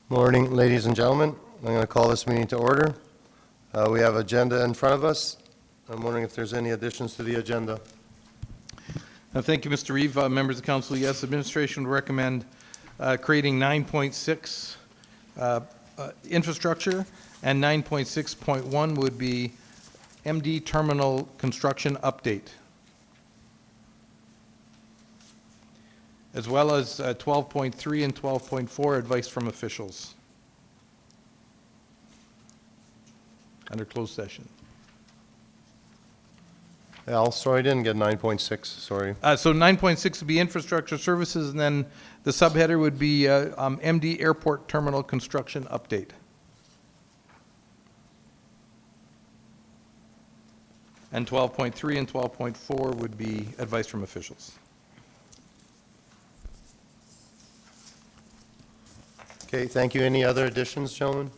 Morning, ladies and gentlemen. I'm going to call this meeting to order. We have agenda in front of us. I'm wondering if there's any additions to the agenda. Thank you, Mr. Reeve. Members of council, yes, administration would recommend creating 9.6 infrastructure, and 9.6.1 would be MD terminal construction update, as well as 12.3 and 12.4 advice from officials under closed session. Al, sorry, I didn't get 9.6, sorry. So 9.6 would be infrastructure services, and then the subheader would be MD airport terminal construction update. And 12.3 and 12.4 would be advice from officials. Okay, thank you. Any other additions, gentlemen?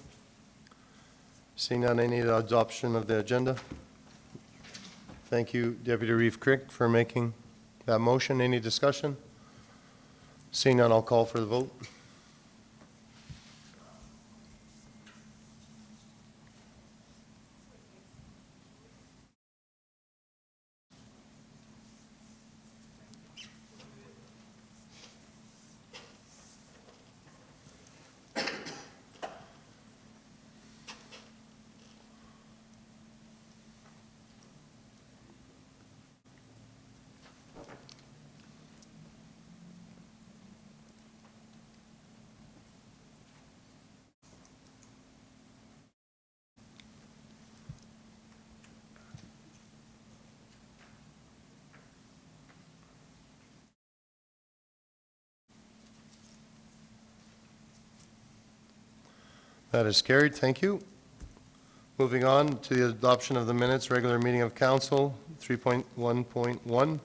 Seeing none, I need adoption of the agenda. Thank you, Deputy Reeve Crick, for making that motion. Any discussion? Seeing none, I'll call for the vote. That is carried. Thank you. Moving on to the adoption of the minutes, regular meeting of council, 3.1.1.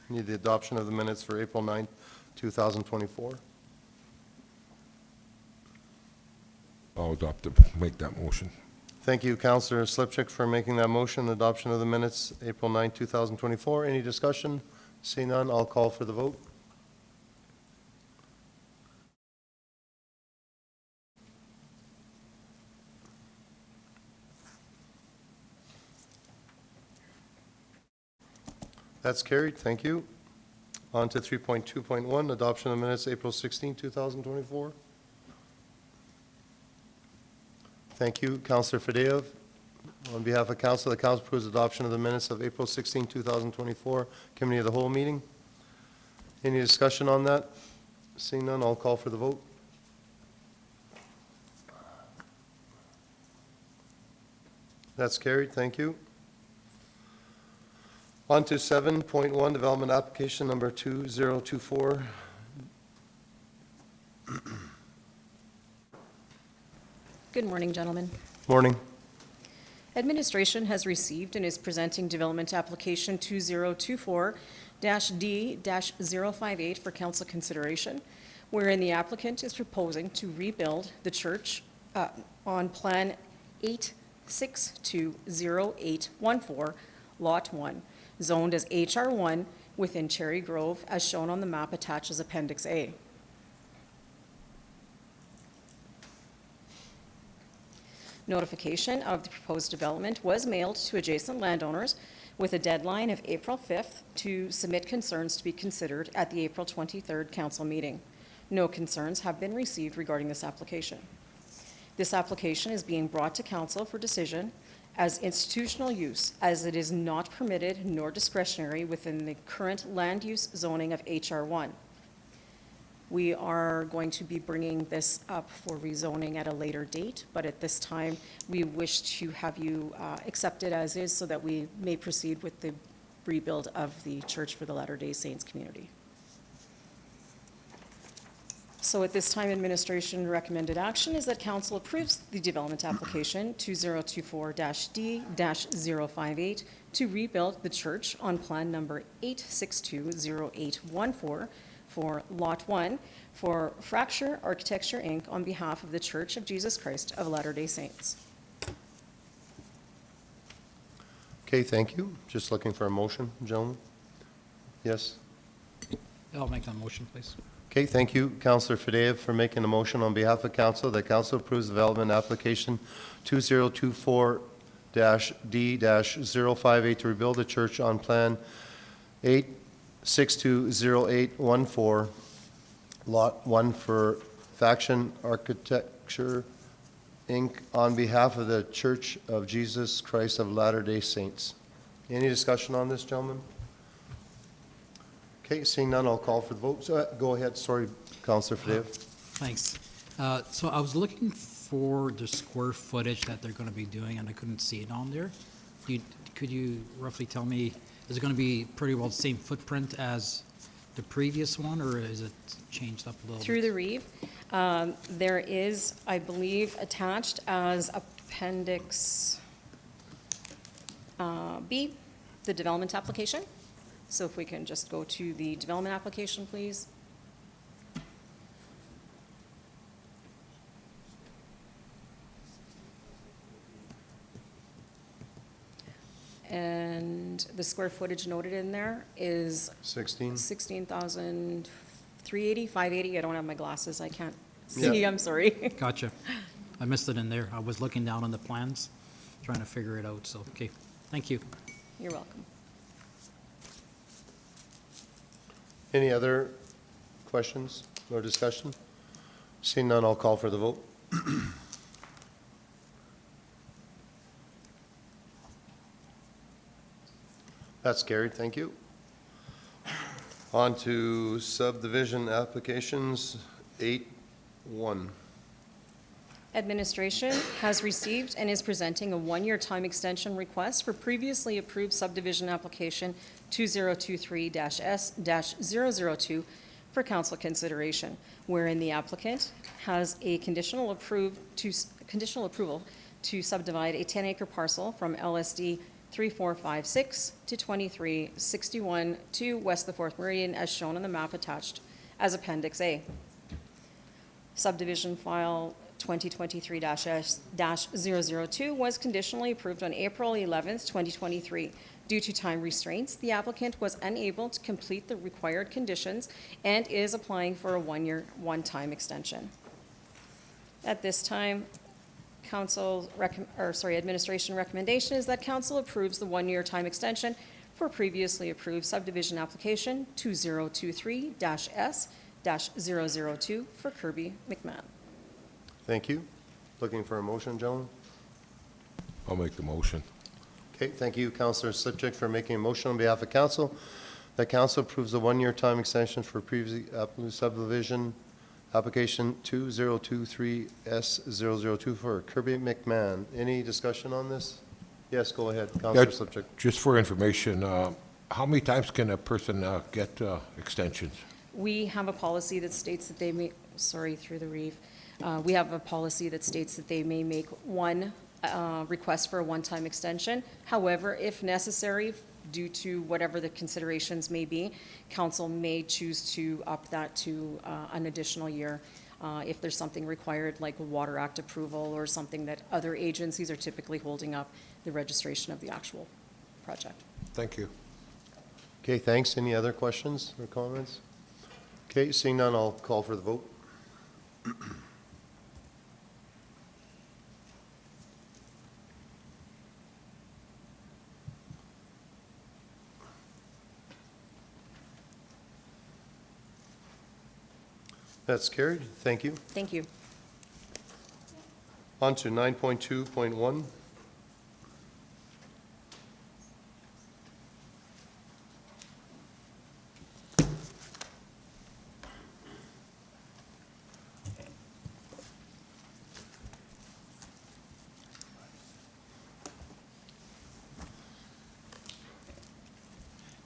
Need the adoption of the minutes for April 9th, 2024. I'll make that motion. Thank you, Councillor Slipchik, for making that motion, adoption of the minutes, April 9th, 2024. Any discussion? Seeing none, I'll call for the vote. That's carried. Thank you. On to 3.2.1, adoption of minutes, April 16, 2024. Thank you, Councillor Fadeev. On behalf of council, the council approves adoption of the minutes of April 16, 2024, Committee of the Whole meeting. Any discussion on that? Seeing none, I'll call for the vote. That's carried. Thank you. On to 7.1, development application number 2024. Good morning, gentlemen. Morning. Administration has received and is presenting development application 2024-D-058 for council consideration, wherein the applicant is proposing to rebuild the church on Plan 8620814, Lot 1, zoned as HR1 within Cherry Grove, as shown on the map attached as Appendix A. Notification of the proposed development was mailed to adjacent landowners with a deadline of April 5th to submit concerns to be considered at the April 23rd council meeting. No concerns have been received regarding this application. This application is being brought to council for decision as institutional use, as it is not permitted nor discretionary within the current land use zoning of HR1. We are going to be bringing this up for rezoning at a later date, but at this time, we wish to have you accept it as is so that we may proceed with the rebuild of the Church for the Latter-day Saints community. So at this time, administration recommended action is that council approves the development application 2024-D-058 to rebuild the church on plan number 8620814 for Lot 1 for Fracture Architecture, Inc. on behalf of the Church of Jesus Christ of Latter-day Saints. Okay, thank you. Just looking for a motion, gentlemen. Yes? I'll make that motion, please. Okay, thank you, Councillor Fadeev, for making a motion on behalf of council that council approves development application 2024-D-058 to rebuild a church on Plan 8620814, Lot 1 for Faction Architecture, Inc., on behalf of the Church of Jesus Christ of Latter-day Saints. Any discussion on this, gentlemen? Okay, seeing none, I'll call for the vote. Go ahead, sorry, Councillor Fadeev. Thanks. So I was looking for the square footage that they're going to be doing, and I couldn't see it on there. Could you roughly tell me, is it going to be pretty well the same footprint as the previous one, or is it changed up a little Through bit? the Reeve, there is, I believe, attached as Appendix B, the development application. So if we can just go to the development application, please. And the square footage noted in there is 16? 16,380, 580. I don't have my glasses. I can't see. Yeah. I'm sorry. Gotcha. I missed it in there. I was looking down on the plans, trying to figure it out, so, okay. Thank you. You're welcome. Any other questions or discussion? Seeing none, I'll call for the vote. That's carried, thank you. On to subdivision applications, 8-1. Administration has received and is presenting a one-year time extension request for previously approved subdivision application 2023-S-002 for council consideration, wherein the applicant has a conditional approval to subdivide a 10-acre parcel from LSD 3456 to 2361 to west of the 4th Meridian, as shown on the map attached as Appendix A. Subdivision file 2023-S-002 was conditionally approved on April 11th, 2023. Due to time restraints, the applicant was unable to complete the required conditions and is applying for a one-year, one-time extension. At this time, administration recommendation is that council approves the one-year time extension for previously approved subdivision application 2023-S-002 for Kirby McMahon. Thank you. Looking for a motion, gentlemen? I'll make the motion. Okay, thank you, Councillor Slipchik, for making a motion on behalf of council. That council approves the one-year time extension for previously subdivision application 2023-S-002 for Kirby McMahon. Any discussion on this? Yes, go ahead, Councillor Slipchik. Just for information, how many times can a person get extensions? We have a policy that states that they may, through the Reeve. We have a policy that states that they may make one request for a one-time extension. However, if necessary, due to whatever the considerations may be, council may choose to up that to an additional year if there's something required, like a Water Act approval or something that other agencies are typically holding up the registration of the actual project. Thank you. Okay, thanks. Any other questions or comments? Okay, seeing none, I'll call for the vote. That's carried. Thank you. Thank you. On to 9.2.1.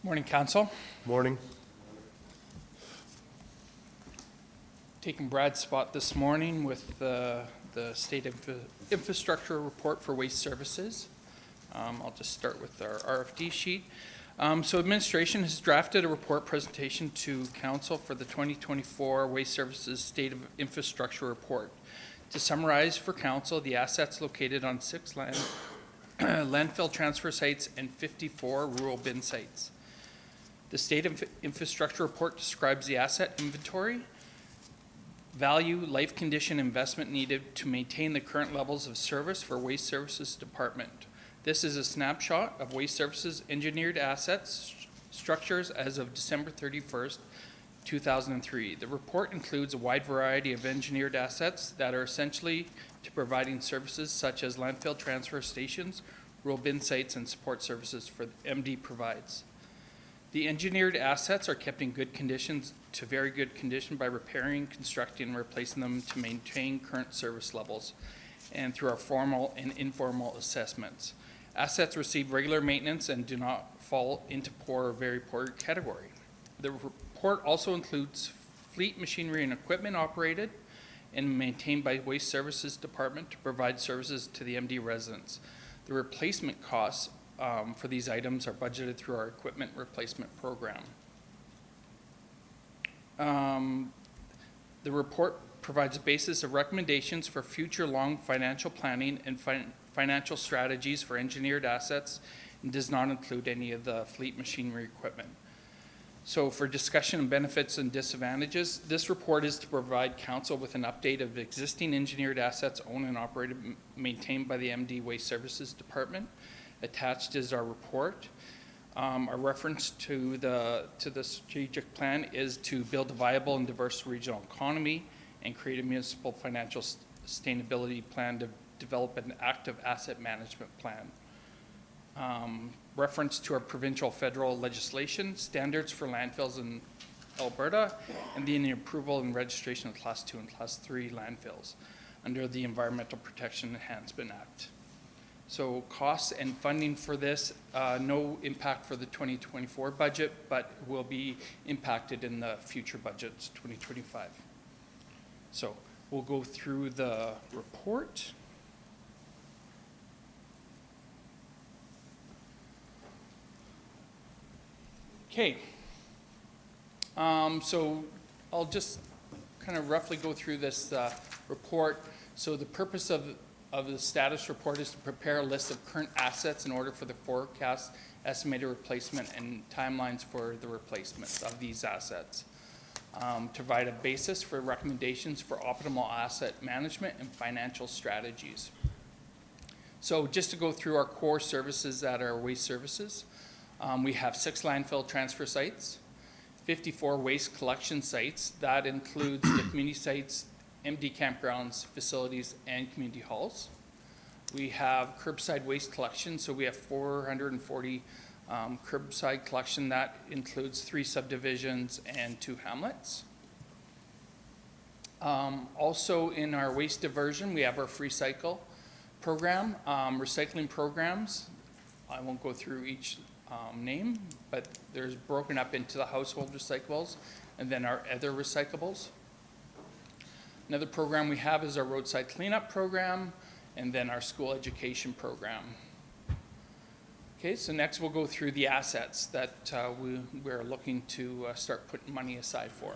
Morning, Council. Morning. Taking Brad's spot this morning with the State Infrastructure Report for Waste Services. I'll just start with our RFD sheet. So administration has drafted a report presentation to Council for the 2024 Waste Services State of Infrastructure Report. To summarize for Council, the assets located on 6 landfill transfer sites and 54 rural bin sites. The State Infrastructure Report describes the asset inventory, value, life condition, investment needed to maintain the current levels of service for Waste Services Department. This is a snapshot of Waste Services engineered assets, structures as of December 31st, 2003. The report includes a wide variety of engineered assets that are essentially to providing services such as landfill transfer stations, roll bin sites, and support services for MD provides. The engineered assets are kept in good conditions to very good condition by repairing, constructing, and replacing them to maintain current service levels and through our formal and informal assessments. Assets receive regular maintenance and do not fall into poor or very poor category. The report also includes fleet machinery and equipment operated and maintained by Waste Services Department to provide services to the MD residents. The replacement costs for these items are budgeted through our equipment replacement program. The report provides a basis of recommendations for future long financial planning and financial strategies for engineered assets and does not include any of the fleet machinery equipment. So for discussion of benefits and disadvantages, this report is to provide council with an update of existing engineered assets owned and operated, maintained by the MD Waste Services Department. Attached is our report. Our reference to the strategic plan is to build a viable and diverse regional economy and create a municipal financial sustainability plan to develop an active asset management plan. Reference to our provincial federal legislation, standards for landfills in Alberta, and the approval and registration of Class 2 and Class 3 landfills under the Environmental Protection Enhancement Act. So costs and funding for this, no impact for the 2024 budget, but will be impacted in the future budgets, 2025. So we'll go through the report. Okay. So I'll just kind of roughly go through this report. So the purpose of the status report is to prepare a list of current assets in order for the forecast, estimated replacement, and timelines for the replacement of these assets. To provide a basis for recommendations for optimal asset management and financial strategies. So just to go through our core services at our waste services, we have 6 landfill transfer sites, 54 waste collection sites. That includes the community sites, MD campgrounds, facilities, and community halls. We have curbside waste collection, so we have 440 curbside collection. That includes 3 subdivisions and 2 hamlets. Also in our waste diversion, we have our free cycle program, recycling programs. I won't go through each name, but there's broken up into the household recyclables and then our other recyclables. Another program we have is our roadside cleanup program and then our school education program. Okay, so next we'll go through the assets that we're looking to start putting money aside for.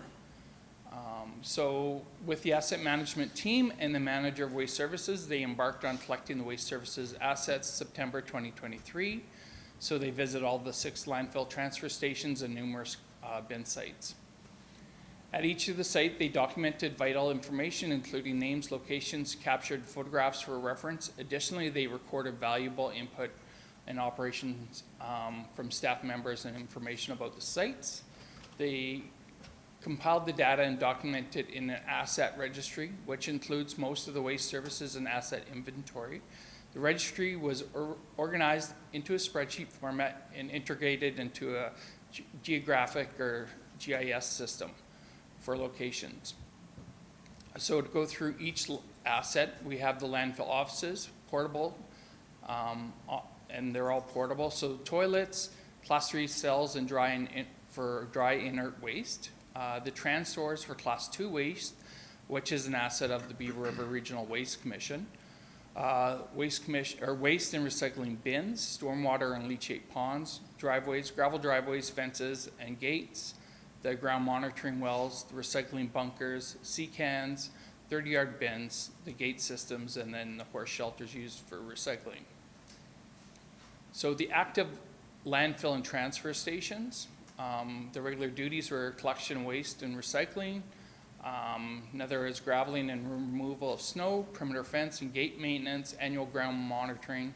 So with the asset management team and the manager of waste services, they embarked on collecting the waste services assets September 2023. So they visit all the 6 landfill transfer stations and numerous bin sites. At each of the site, they documented vital information, including names, locations, captured photographs for reference. Additionally, they recorded valuable input and operations from staff members and information about the sites. They compiled the data and documented in an asset registry, which includes most of the waste services and asset inventory. The registry was organized into a spreadsheet format and integrated into a geographic or GIS system for locations. So to go through each asset, we have the landfill offices, portable, and they're all portable. So toilets, Class 3 cells, and for dry inert waste. The trans stores for Class 2 waste, which is an asset of the Beaver River Regional Waste Commission. Waste and recycling bins, stormwater and leachate ponds, driveways, gravel driveways, fences, and gates, the ground monitoring wells, the recycling bunkers, sea cans, 30-yard bins, the gate systems, and then the horse shelters used for recycling. So the active landfill and transfer stations, The regular duties were collection, waste, and recycling. Another is graveling and removal of snow, perimeter fence and gate maintenance, annual ground monitoring,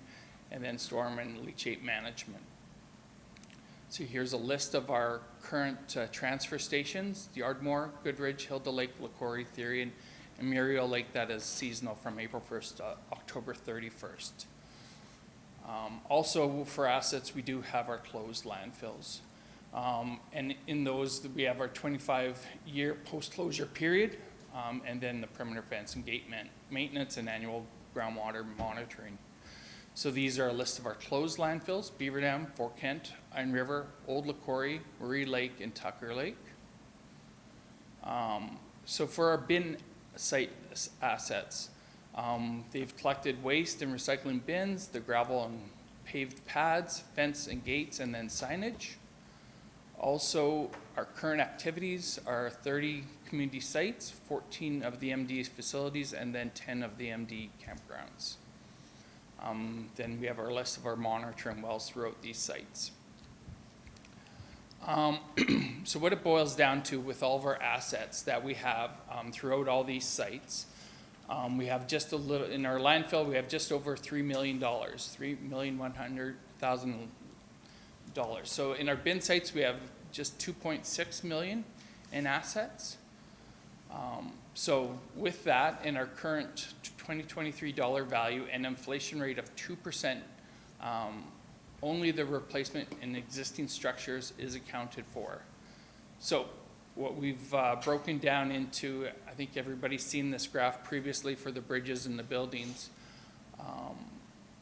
and then storm and leachate management. So here's a list of our current transfer stations: the Ardmore, Goodridge, Hilda Lake, LaCorey, Therian, and Muriel Lake. That is seasonal from April 1st to October 31st. Also for assets, we do have our closed landfills. And in those, we have our 25-year post-closure period, and then the perimeter fence and gate maintenance and annual groundwater monitoring. So these are a list of our closed landfills: Beaver Dam, Fort Kent, Iron River, Old LaCorey, Marie Lake, and Tucker Lake. So for our bin site assets, they've collected waste and recycling bins, the gravel and paved pads, fence and gates, and then signage. Also, our current activities are 30 community sites, 14 of the MD facilities, and then 10 of the MD campgrounds. Then we have our list of our monitoring wells throughout these sites. So what it boils down to with all of our assets that we have throughout all these sites, we have just a little, in our landfill, we have just over $3 million, $3,100,000. So in our bin sites, we have just 2.6 million in assets. So with that, in our current 2023 dollar value and inflation rate of 2%, only the replacement in existing structures is accounted for. So what we've broken down into, I think everybody's seen this graph previously for the bridges and the buildings,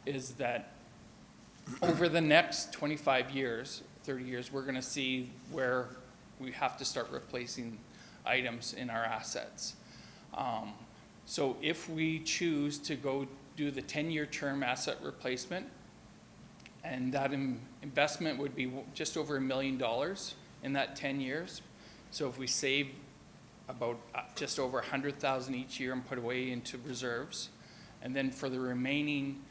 is that over the next 25 years, 30 years, we're gonna see where we have to start replacing items in our assets. So if we choose to go do the 10-year term asset replacement, and that investment would be just over $1 million in that 10 years. So if we save about just over 100,000 each year and put away into reserves, and then for the remaining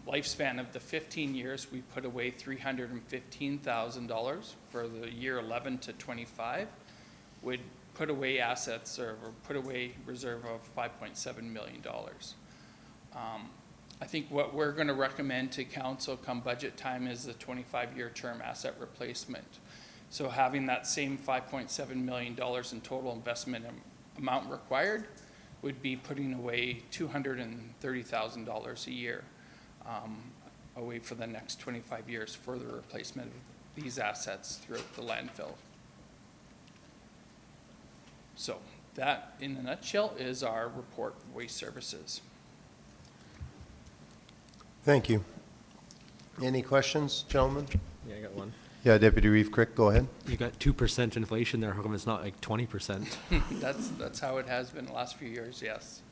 lifespan of the 15 years, we put away $315,000 for the year 11 to 25, would put away assets or put away reserve of $5.7 million. I think what we're going to recommend to council come budget time is the 25-year term asset replacement. So having that same $5.7 million in total investment amount required would be putting away $230,000 a year away for the next 25 years for the replacement of these assets throughout the landfill. So that, in a nutshell, is our report of waste services. Thank you. Any questions, gentlemen? Yeah, I got one. Yeah, Deputy Reeve Crick, go ahead. You got 2% inflation there. How come it's not like 20%? That's how it has been the last few years, yes.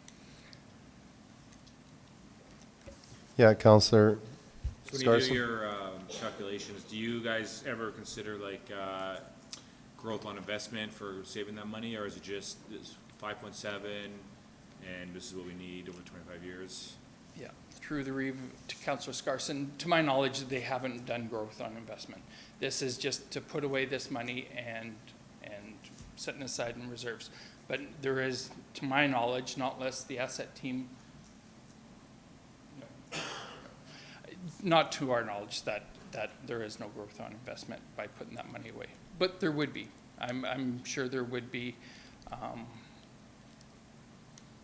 Yeah, Councillor So when you do Scarson. your calculations, do you guys ever consider like growth on investment for saving that money, or is it just this 5.7 and this is what we need over 25 years? Yeah, through the Reeve to Councillor Scarson, to my knowledge, they haven't done growth on investment. This is just to put away this money and setting aside in reserves. But there is, to my knowledge, not less the asset team, not to our knowledge that there is no growth on investment by putting that money away. But there would be. I'm sure there would be. Yep,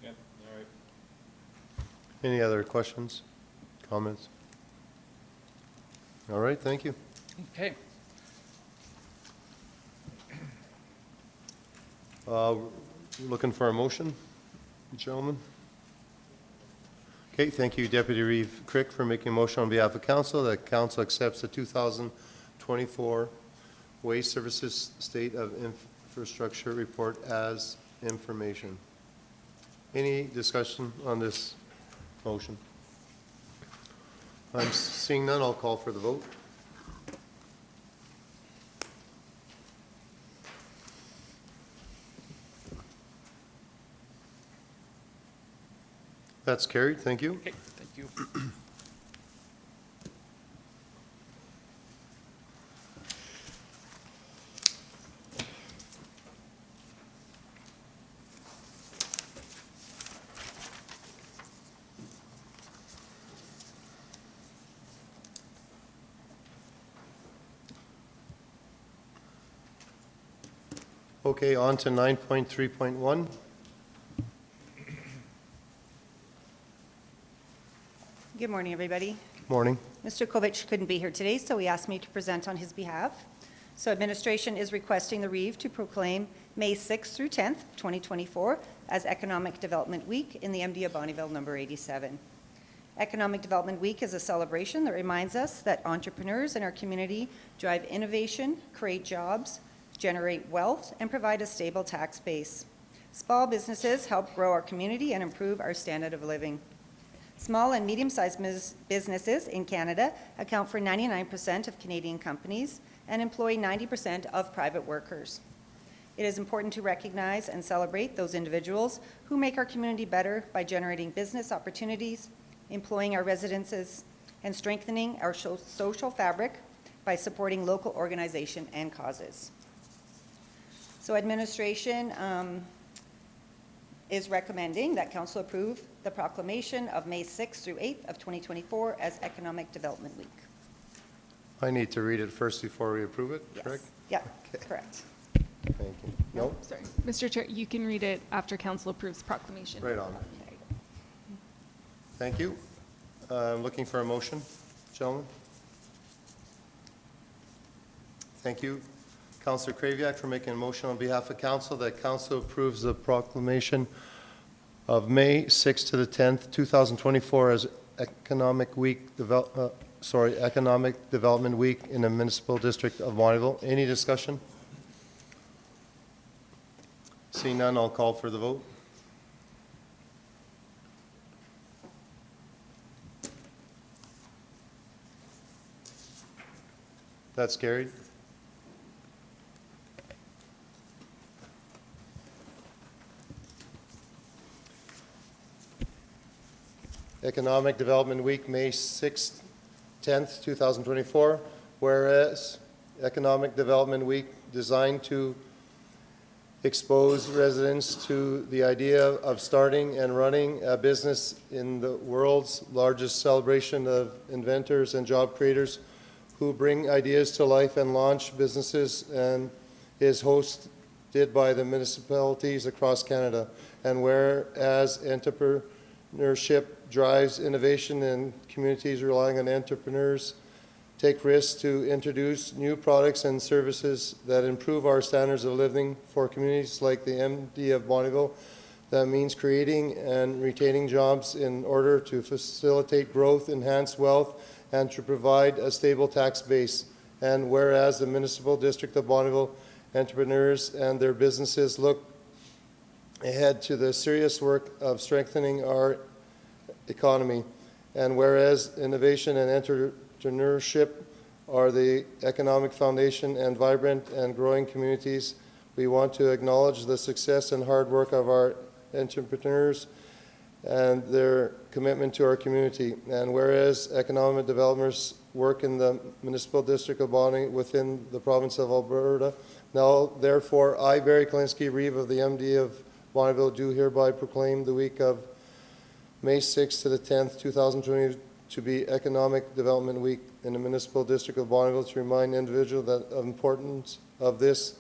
all right. Any other questions, comments? All right, thank you. Okay. Looking for a motion, gentlemen? Okay, thank you, Deputy Reeve Crick, for making a motion on behalf of council that council accepts the 2024 Waste Services State of Infrastructure Report as information. Any discussion on this motion? I'm seeing none, I'll call for the vote. That's carried, thank you. Okay, thank you. Okay, on to 9.3.1. Good morning, everybody. Morning. Mr. Kovich couldn't be here today, so he asked me to present on his behalf. So administration is requesting the Reeve to proclaim May 6th through 10th, 2024, as Economic Development Week in the MD of Bonnyville number 87. Economic Development Week is a celebration that reminds us that entrepreneurs in our community drive innovation, create jobs, generate wealth, and provide a stable tax base. Small businesses help grow our community and improve our standard of living. Small and medium-sized businesses in Canada account for 99% of Canadian companies and employ 90% of private workers. It is important to recognize and celebrate those individuals who make our community better by generating business opportunities, employing our residents, and strengthening our social fabric by supporting local organization and causes. So administration is recommending that council approve the proclamation of May 6th through 8th of 2024 as Economic Development Week. I need to read it first before we approve it, Yes. correct? Yeah, Okay. correct. Thank you. No? Sorry, Mr. Chair, you can read it after council approves proclamation. Right on. Thank you. Looking for a motion, gentlemen? Thank you. Councillor Kraviak for making a motion on behalf of council that council approves the proclamation of May 6th to the 10th, 2024 as Economic Development Week in the Municipal District of Bonnyville. Any discussion? Seeing none, I'll call for the vote. That's carried. Economic Development Week, May 6th, 10th, 2024, whereas Economic Development Week designed to expose residents to the idea of starting and running a business in the world's largest celebration of inventors and job creators who bring ideas to life and launch businesses, and is hosted by the municipalities across Canada. And whereas entrepreneurship drives innovation in communities relying on entrepreneurs take risks to introduce new products and services that improve our standards of living for communities like the MD of Bonnyville. That means creating and retaining jobs in order to facilitate growth, enhance wealth, and to provide a stable tax base. And whereas the Municipal District of Bonnyville entrepreneurs and their businesses look ahead to the serious work of strengthening our economy, and whereas innovation and entrepreneurship are the economic foundation and vibrant and growing communities, we want to acknowledge the success and hard work of our entrepreneurs and their commitment to our community. And whereas economic developers work in the Municipal District of Bonny within the province of Alberta, now therefore I, Barry Klinsky, Reeve of the MD of Bonnyville, do hereby proclaim the week of May 6th to the 10th, 2020 to be Economic Development Week in the Municipal District of Bonnyville to remind individuals that of the importance of this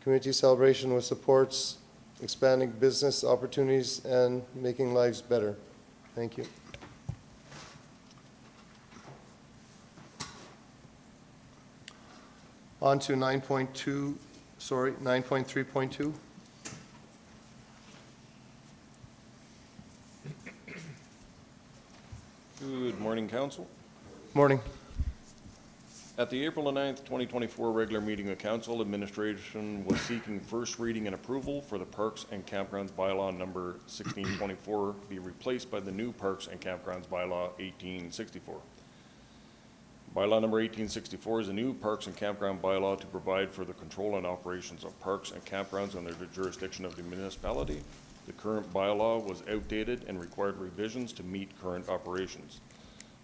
community celebration, which supports expanding business opportunities and making lives better. Thank you. On to 9.3.2. Good morning, Council. Morning. At the April 9th, 2024 regular meeting of Council, administration was seeking first reading and approval for the Parks and Campgrounds Bylaw number 1624 be replaced by the new Parks and Campgrounds Bylaw 1864. Bylaw number 1864 is a new Parks and Campground Bylaw to provide for the control and operations of parks and campgrounds under the jurisdiction of the municipality. The current bylaw was outdated and required revisions to meet current operations.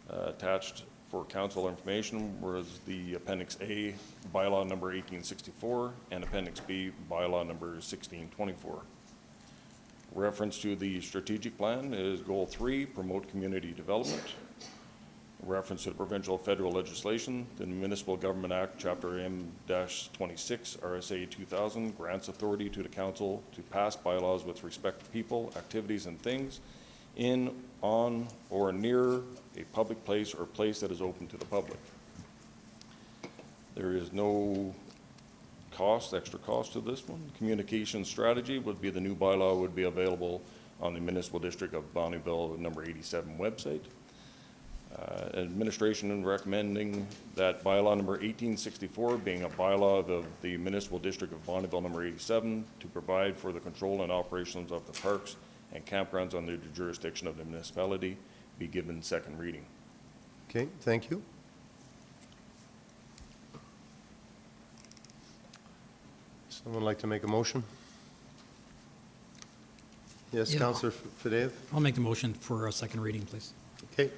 Attached for council information was the Appendix A, Bylaw number 1864, and Appendix B, Bylaw number 1624. Reference to the strategic plan is Goal 3, promote community development. reference to the provincial federal legislation. The Municipal Government Act, Chapter M-26, RSA 2000, grants authority to the council to pass bylaws with respect to people, activities, and things in, on, or near a public place or place that is open to the public. There is no extra cost to this one. Communication strategy would be the new bylaw would be available on the Municipal District of Bonnyville number 87 website. Administration recommending that bylaw number 1864 being a bylaw of the Municipal District of Bonnyville number 87 to provide for the control and operations of the parks and campgrounds under the jurisdiction of the municipality be given second reading. Okay, thank you. Someone like to make a motion? Yes, Yeah. Councillor Fadеев? I'll make the motion for a second reading, please. Okay.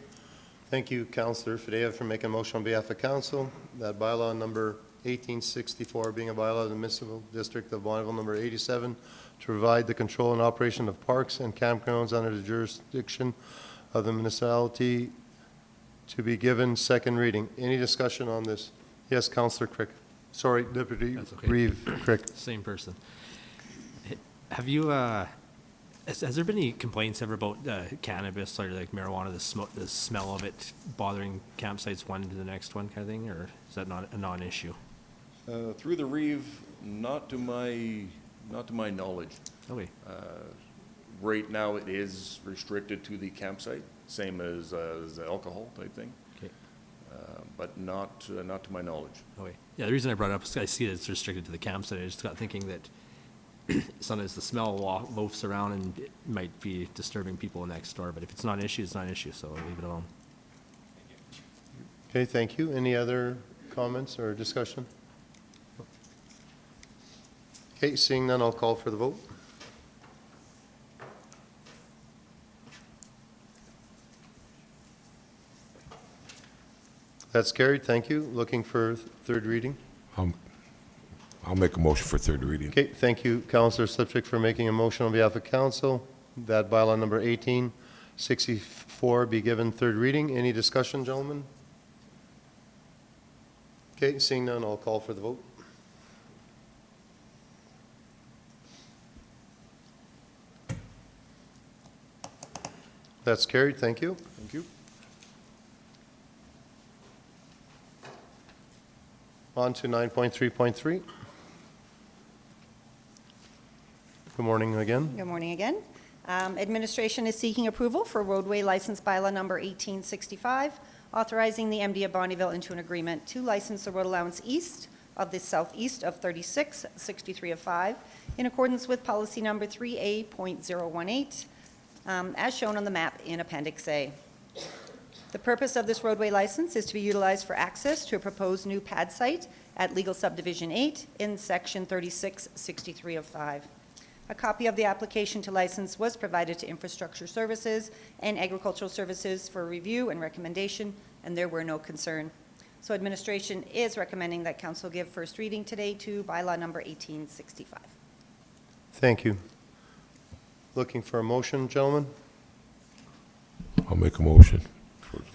Thank you, Councillor Fadеев, for making a motion on behalf of council. That bylaw number 1864 being a bylaw of the Municipal District of Bonnyville number 87 to provide the control and operation of parks and campgrounds under the jurisdiction of the municipality to be given second reading. Any discussion on this? Yes, Councillor Crick. Sorry, Deputy That's okay. Reeve Crick. Same person. Have you, has there been any complaints ever about cannabis or like marijuana, the smell of it bothering campsites one to the next one kind of thing, or is that not a non-issue? Through the Reeve, not to my knowledge. Okay. Right now, it is restricted to the campsite, same as alcohol type thing, Okay. but not to my knowledge. Okay. Yeah, the reason I brought it up is I see that it's restricted to the campsite. I just got thinking that sometimes the smell loafs around and it might be disturbing people next door, but if it's not an issue, it's not an issue, so I'll leave it alone. Okay, thank you. Any other comments or discussion? Okay, seeing none, I'll call for the vote. That's carried, thank you. Looking for third reading. I'll make a motion for third reading. Okay, thank you, Councillor Slipchik, for making a motion on behalf of council. That bylaw number 1864 be given third reading. Any discussion, gentlemen? Okay, seeing none, I'll call for the vote. That's carried, thank you. Thank you. On to 9.3.3. Good morning again. Good morning again. Administration is seeking approval for roadway license bylaw number 1865, authorizing the MD of Bonnyville into an agreement to license the road allowance east of the southeast of 36, 63 of 5, in accordance with policy number 3A.018, as shown on the map in Appendix A. The purpose of this roadway license is to be utilized for access to a proposed new pad site at Legal Subdivision 8 in Section 36, 63 of 5. A copy of the application to license was provided to Infrastructure Services and Agricultural Services for review and recommendation, and there were no concern. So administration is recommending that council give first reading today to bylaw number 1865. Thank you. Looking for a motion, gentlemen? I'll make a motion.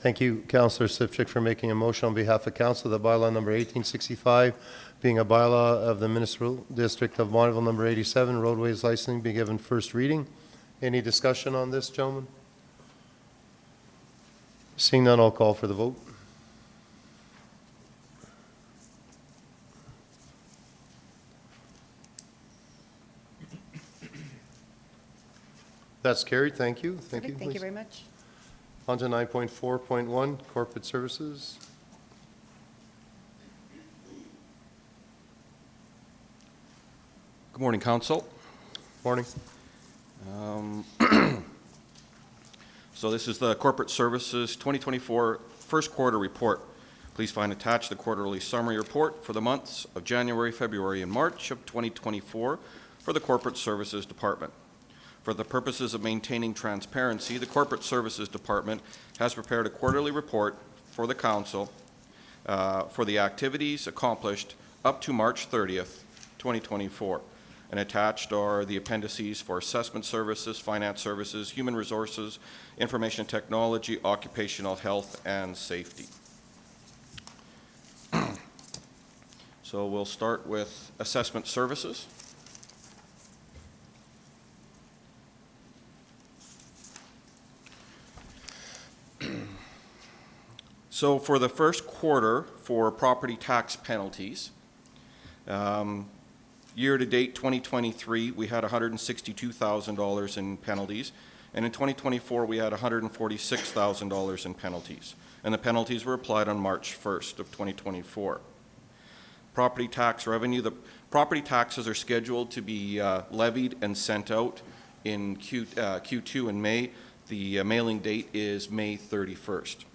Thank you, Councillor Sipchik, for making a motion on behalf of council. The bylaw number 1865, being a bylaw of the Municipal District of Bonnyville number 87, roadways licensing, be given first reading. Any discussion on this, gentlemen? Seeing none, I'll call for the vote. That's carried. Thank you. Thank you. Perfect. Thank you please. very much. On to 9.4.1, corporate services. Good morning, Council. Morning. So this is the Corporate Services 2024 First Quarter Report. Please find attached the quarterly summary report for the months of January, February, and March of 2024 for the Corporate Services Department. For the purposes of maintaining transparency, the Corporate Services Department has prepared a quarterly report for the Council for the activities accomplished up to March 30th, 2024. and attached are the appendices for assessment services, finance services, human resources, information technology, occupational health, and safety. So we'll start with assessment services. So for the first quarter for property tax penalties, year-to-date 2023, we had $162,000 in penalties, and in 2024, we had $146,000 in penalties, and the penalties were applied on March 1st of 2024. Property tax revenue, the property taxes are scheduled to be levied and sent out in Q2 in May. The mailing date is May 31st.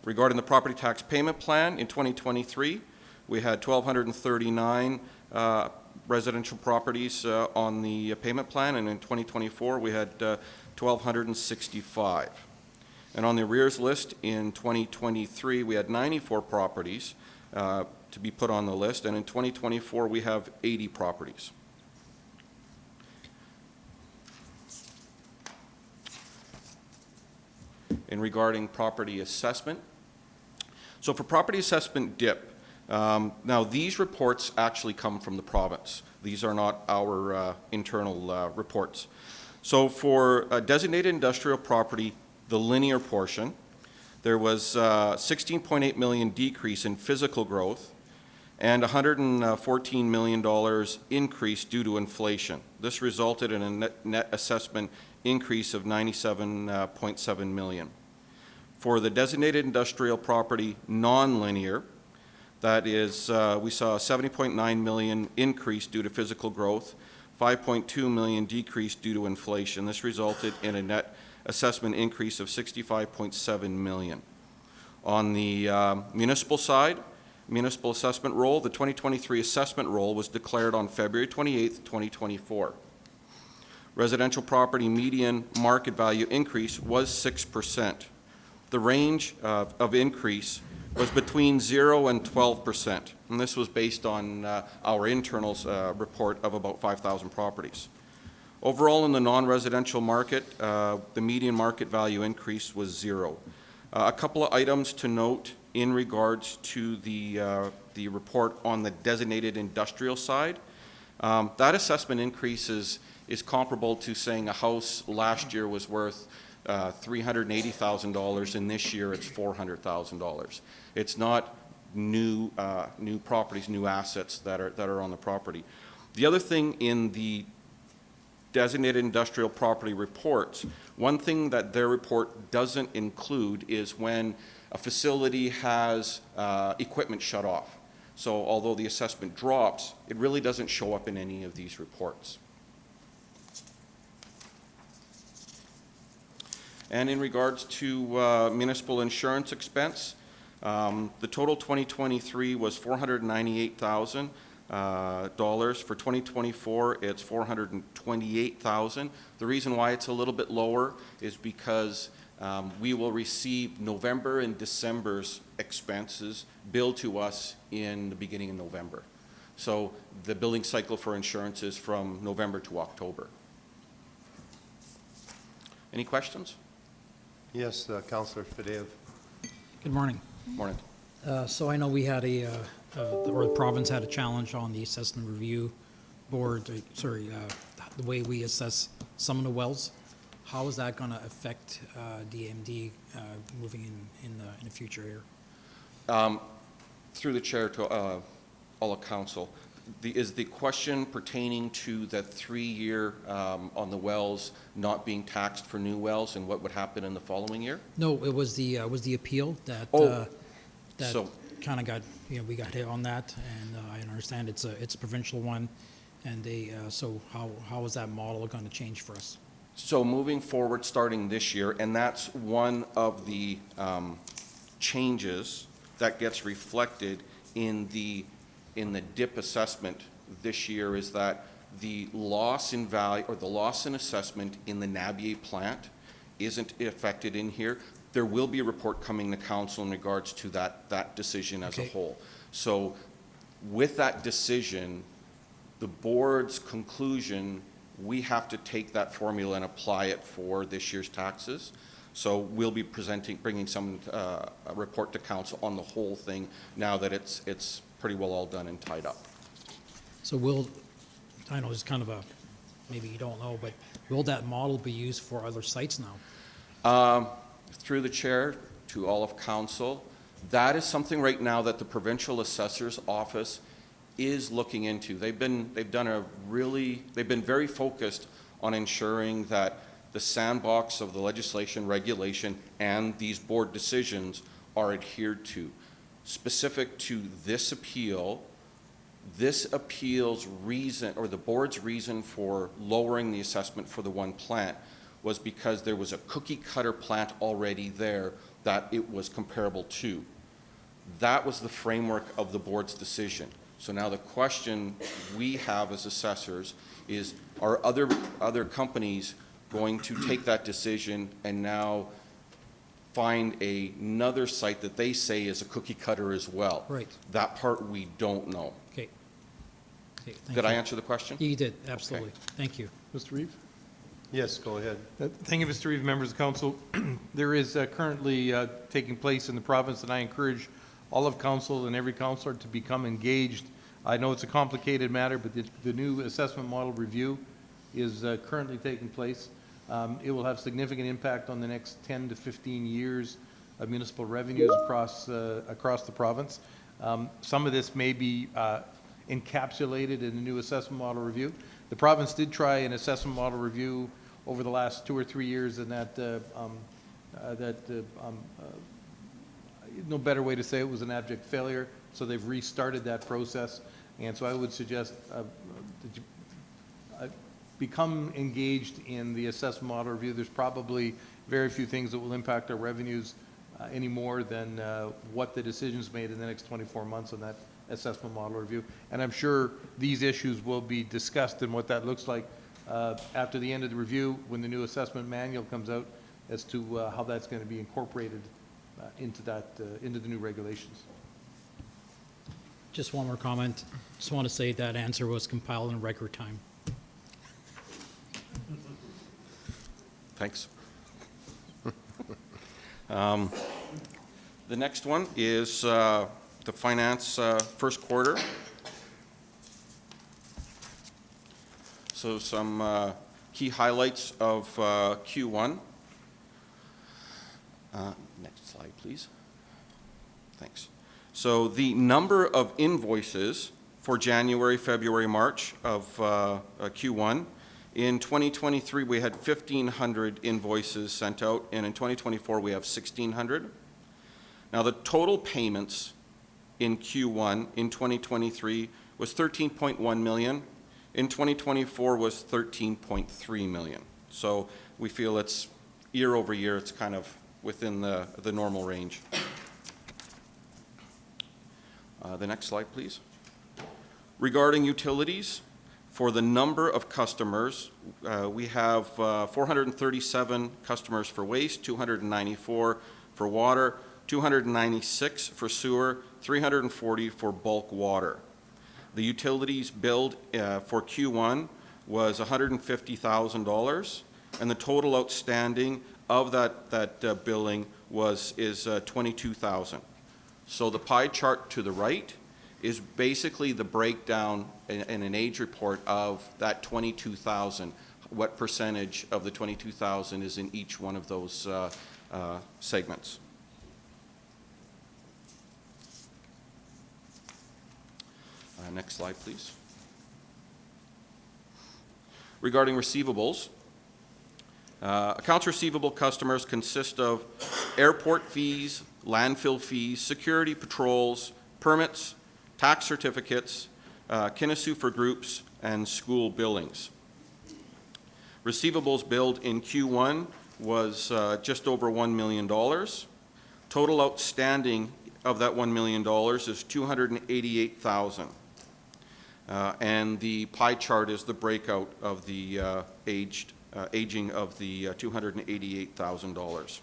Regarding the property tax payment plan, in 2023, we had 1,239 residential properties on the payment plan, and in 2024, we had 1,265. And on the arrears list in 2023, we had 94 properties to be put on the list, and in 2024, we have 80 properties. In regarding property assessment. So for property assessment dip, now these reports actually come from the province. These are not our internal reports. So for designated industrial property, the linear portion, there was $16.8 million decrease in physical growth and $114 million increase due to inflation. This resulted in a net assessment increase of $97.7 million. For the designated industrial property non-linear, that is, we saw a $70.9 million increase due to physical growth, $5.2 million decrease due to inflation. This resulted in a net assessment increase of $65.7 million. On the municipal side, municipal assessment roll, the 2023 assessment roll was declared on February 28th, 2024. Residential property median market value increase was 6%. The range of increase was between 0 and 12%, and this was based on our internal report of about 5,000 properties. Overall, in the non-residential market, the median market value increase was 0. A couple of items to note in regards to the report on the designated industrial side. That assessment increase is comparable to saying a house last year was worth $380,000, and this year it's $400,000. It's not new properties, new assets that are on the property. The other thing in the designated industrial property reports, one thing that their report doesn't include is when a facility has equipment shut off. So although the assessment drops, it really doesn't show up in any of these reports. And in regards to municipal insurance expense, the total 2023 was $498,000. For 2024, it's $428,000. The reason why it's a little bit lower is because we will receive November and December's expenses billed to us in the beginning of November. So the billing cycle for insurance is from November to October. Any questions? Yes, Councillor Fadеев. Good morning. Morning. So I know we had or the province had a challenge on the assessment review board, the way we assess some of the wells. How is that going to affect DMD moving in the future here? Through the chair to all of council, is the question pertaining to the 3-year on the wells not being taxed for new wells and what would happen in the following year? No, it was the appeal that So- kind of got, we got hit on that, and I understand it's a provincial one, and so how is that model going to change for us? So moving forward, starting this year, and that's one of the changes that gets reflected in the DIP assessment this year, is that the loss in value or the loss in assessment in the Nabier plant isn't affected in here. There will be a report coming to council in regards to that decision as a Okay. whole. So with that decision, the board's conclusion, we have to take that formula and apply it for this year's taxes. So we'll be bringing a report to council on the whole thing now that it's pretty well all done and tied up. So I know it's kind of maybe you don't know, but will that model be used for other sites now? Through the chair to all of council, that is something right now that the provincial assessor's office is looking into. They've been very focused on ensuring that the sandbox of the legislation, regulation, and these board decisions are adhered to. Specific to this appeal, this appeal's reason, or the board's reason for lowering the assessment for the one plant was because there was a cookie cutter plant already there that it was comparable to. That was the framework of the board's decision. So now the question we have as assessors is, are other companies going to take that decision and now find another site that they say is a cookie cutter as well? Right. That part we don't know. Okay. Okay, thank Did I you. answer the question? You did, absolutely. Thank you. Mr. Reeve? Yes, go ahead. Thank you, Mr. Reeve, members of council. There is currently taking place in the province, and I encourage all of council and every councillor to become engaged. I know it's a complicated matter, but the new assessment model review is currently taking place. It will have significant impact on the next 10 to 15 years of municipal revenues across the province. Some of this may be encapsulated in the new assessment model review. The province did try an assessment model review over the last 2 or 3 years, and no better way to say it was an abject failure. So they've restarted that process, and so I would suggest that you become engaged in the assessment model review. There's probably very few things that will impact our revenues any more than what the decisions made in the next 24 months on that assessment model review. And I'm sure these issues will be discussed and what that looks like after the end of the review when the new assessment manual comes out as to how that's going to be incorporated into the new regulations. Just one more comment. Just want to say that answer was compiled in record time. Thanks. The next one is the finance first quarter. So some key highlights of Q1. Next slide, please. Thanks. So the number of invoices for January, February, March of Q1. In 2023, we had 1,500 invoices sent out, and in 2024, we have 1,600. Now, the total payments in Q1 in 2023 was $13.1 million. In 2024 was $13.3 million. So we feel it's year over year, it's kind of within the normal range. The next slide, please. Regarding utilities, for the number of customers, we have 437 customers for waste, 294 for water, 296 for sewer, 340 for bulk water. The utilities billed for Q1 was $150,000, and the total outstanding of that billing is $22,000. So the pie chart to the right is basically the breakdown in an age report of that 22,000. What percentage of the 22,000 is in each one of those segments. Next slide, please. Regarding receivables, accounts receivable customers consist of airport fees, landfill fees, security patrols, permits, tax certificates, Kinesu for groups, and school billings. Receivables billed in Q1 was just over $1 million. Total outstanding of that $1 million is $288,000. And the pie chart is the breakout of the aging of the $288,000.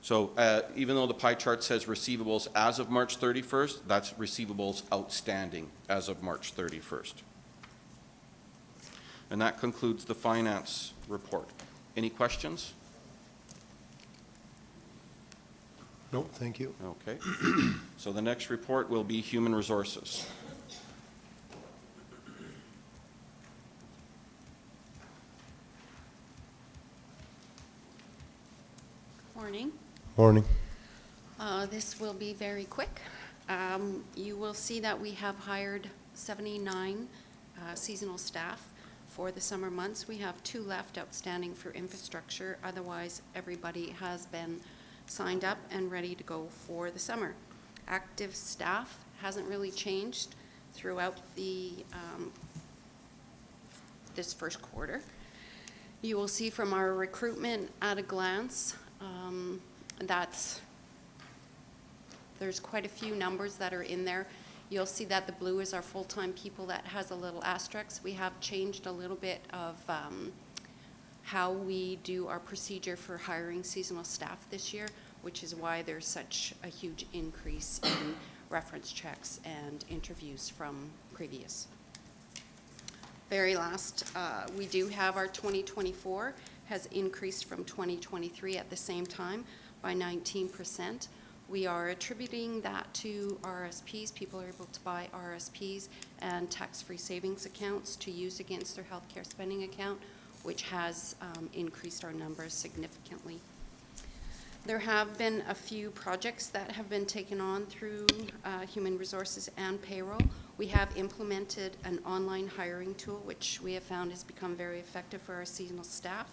So even though the pie chart says receivables as of March 31st, that's receivables outstanding as of March 31st. And that concludes the finance report. Any questions? No, thank you. Okay. So the next report will be human resources. Morning. Morning. This will be very quick. You will see that we have hired 79 seasonal staff for the summer months. We have 2 left outstanding for infrastructure. Otherwise, everybody has been signed up and ready to go for the summer. Active staff hasn't really changed throughout the this first quarter. You will see from our recruitment at a glance that there's quite a few numbers that are in there. You'll see that the blue is our full-time people. That has a little asterisk. We have changed a little bit of how we do our procedure for hiring seasonal staff this year, which is why there's such a huge increase in reference checks and interviews from previous. Very last, we do have our 2024 has increased from 2023 at the same time by 19%. We are attributing that to RSPs. People are able to buy RSPs and tax-free savings accounts to use against their healthcare spending account, which has increased our numbers significantly. There have been a few projects that have been taken on through Human Resources and Payroll. We have implemented an online hiring tool, which we have found has become very effective for our seasonal staff.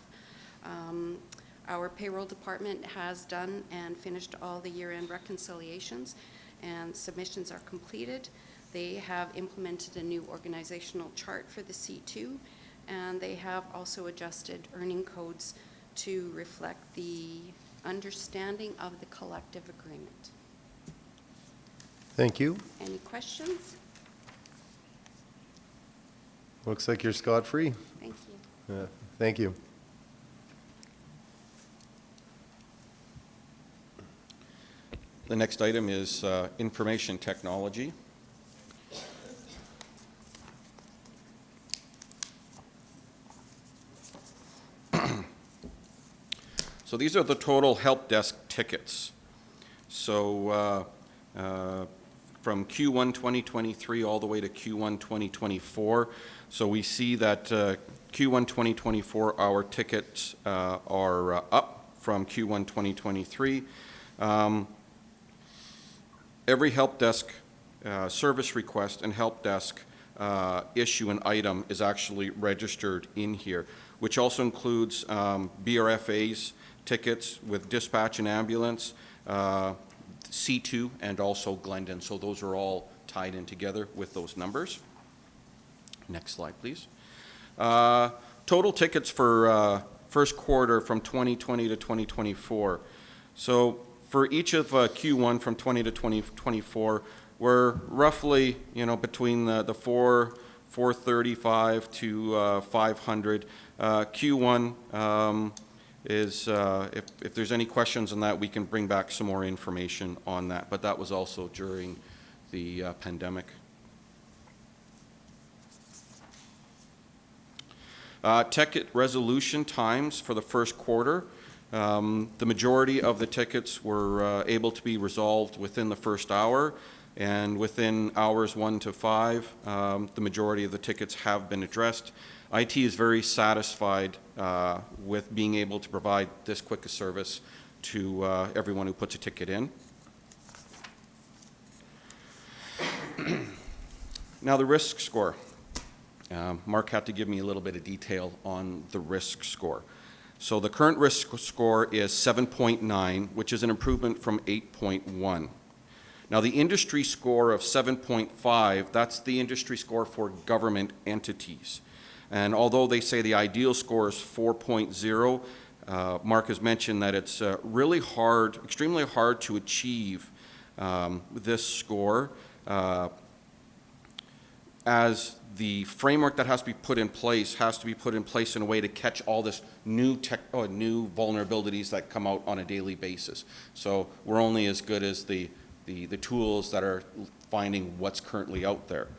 Our payroll department has done and finished all the year-end reconciliations, and submissions are completed. They have implemented a new organizational chart for the C2, and they have also adjusted earning codes to reflect the understanding of the collective agreement. Thank you. Any questions? Looks like you're scot-free. Thank you. Thank you. The next item is information technology. So these are the total help desk tickets. So from Q1 2023 all the way to Q1 2024. So we see that Q1 2024, our tickets are up from Q1 2023. Every help desk service request and help desk issue an item is actually registered in here, which also includes BRFA's tickets with dispatch and ambulance, C2, and also Glendon. So those are all tied in together with those numbers. Next slide, please. Total tickets for first quarter from 2020 to 2024. So for each of Q1 from 20 to 2024, we're roughly, between the 435 to 500. Q1 is, if there's any questions on that, we can bring back some more information on that, but that was also during the pandemic. Ticket resolution times for the first quarter. The majority of the tickets were able to be resolved within the first hour, and within hours 1 to 5, the majority of the tickets have been addressed. IT is very satisfied with being able to provide this quick a service to everyone who puts a ticket in. Now the risk score. Mark had to give me a little bit of detail on the risk score. So the current risk score is 7.9, which is an improvement from 8.1. Now the industry score of 7.5, that's the industry score for government entities. And although they say the ideal score is 4.0, Mark has mentioned that it's really hard, extremely hard to achieve this score as the framework that has to be put in place in a way to catch all this new new vulnerabilities that come out on a daily basis. So we're only as good as the tools that are finding what's currently out there.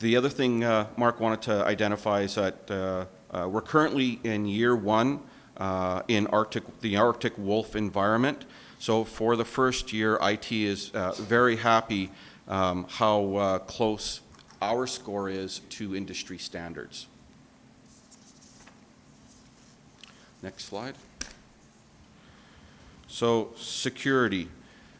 The other thing Mark wanted to identify is that we're currently in year one in the Arctic Wolf environment. So for the first year, IT is very happy how close our score is to industry standards. Next slide. So security.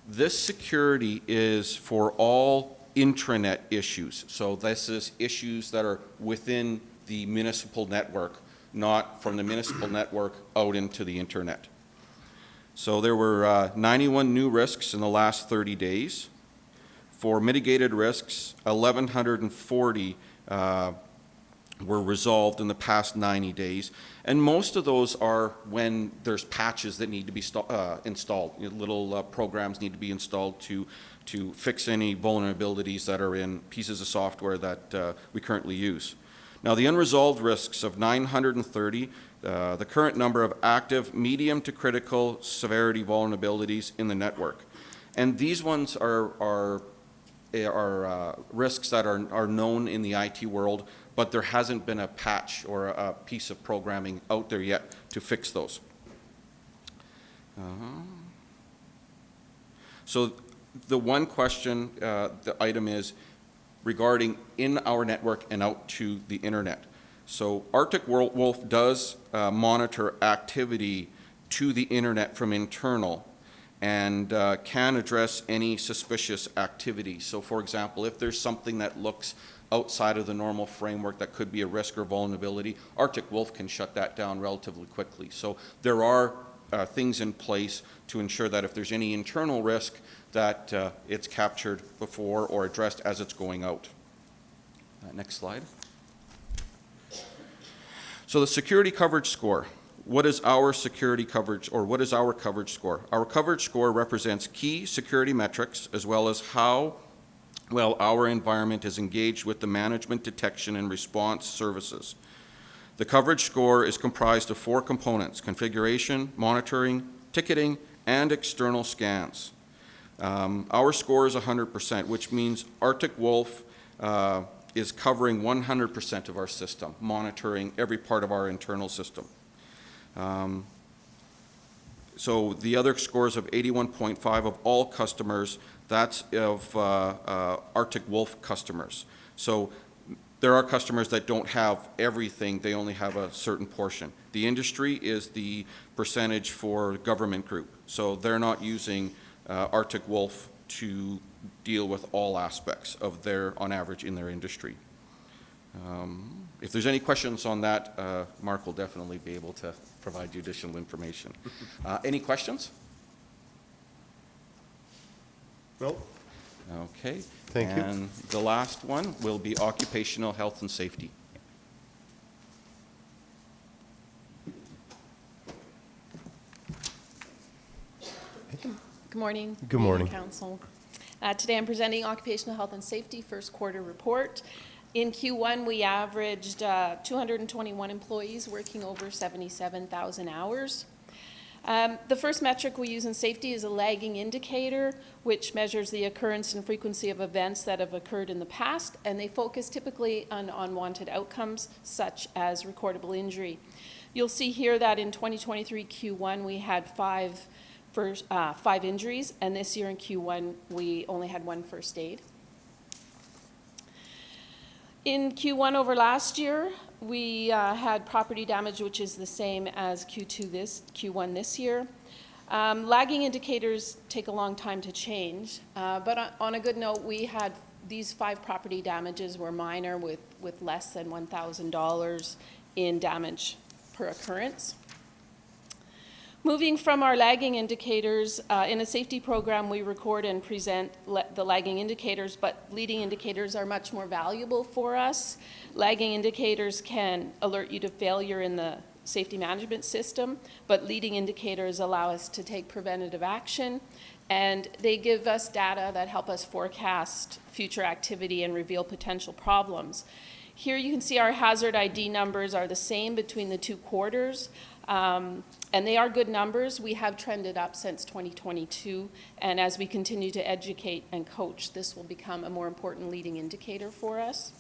This security is for all intranet issues. So this is issues that are within the municipal network, not from the municipal network out into the internet. So there were 91 new risks in the last 30 days. For mitigated risks, 1,140 were resolved in the past 90 days. And most of those are when there's patches that need to be installed. Little programs need to be installed to fix any vulnerabilities that are in pieces of software that we currently use. Now, the unresolved risks of 930, the current number of active medium to critical severity vulnerabilities in the network. And these ones are risks that are known in the IT world, but there hasn't been a patch or a piece of programming out there yet to fix those. So the one question, the item is regarding in our network and out to the internet. So Arctic Wolf does monitor activity to the internet from internal and can address any suspicious activity. So for example, if there's something that looks outside of the normal framework that could be a risk or vulnerability, Arctic Wolf can shut that down relatively quickly. So there are things in place to ensure that if there's any internal risk, that it's captured before or addressed as it's going out. Next slide. So the security coverage score. What is our security coverage, or what is our coverage score? Our coverage score represents key security metrics as well as how well our environment is engaged with the management, detection, and response services. The coverage score is comprised of 4 components: configuration, monitoring, ticketing, and external scans. Our score is 100%, which means Arctic Wolf is covering 100% of our system, monitoring every part of our internal system. So the other scores of 81.5 of all customers, that's of Arctic Wolf customers. So there are customers that don't have everything, they only have a certain portion. The industry is the percentage for government group, so they're not using Arctic Wolf to deal with all aspects of their, on average, in their industry. If there's any questions on that, Mark will definitely be able to provide you additional information. Any questions? No. Okay. Thank you. And the last one will be occupational health and safety. Good morning. Good morning. Council. Today I'm presenting Occupational Health and Safety First Quarter Report. In Q1, we averaged 221 employees working over 77,000 hours. The first metric we use in safety is a lagging indicator, which measures the occurrence and frequency of events that have occurred in the past, and they focus typically on unwanted outcomes, such as recordable injury. You'll see here that in 2023 Q1, we had 5 injuries, and this year in Q1, we only had 1 first aid. In Q1 over last year, we had property damage, which is the same as Q1 this year. Lagging indicators take a long time to change, but on a good note, we had these 5 property damages were minor with less than $1,000 in damage per occurrence. Moving from our lagging indicators, in a safety program, we record and present the lagging indicators, but leading indicators are much more valuable for us. Lagging indicators can alert you to failure in the safety management system, but leading indicators allow us to take preventative action, and they give us data that help us forecast future activity and reveal potential problems. Here you can see our hazard ID numbers are the same between the 2 quarters. And they are good numbers. We have trended up since 2022, and as we continue to educate and coach, this will become a more important leading indicator for us.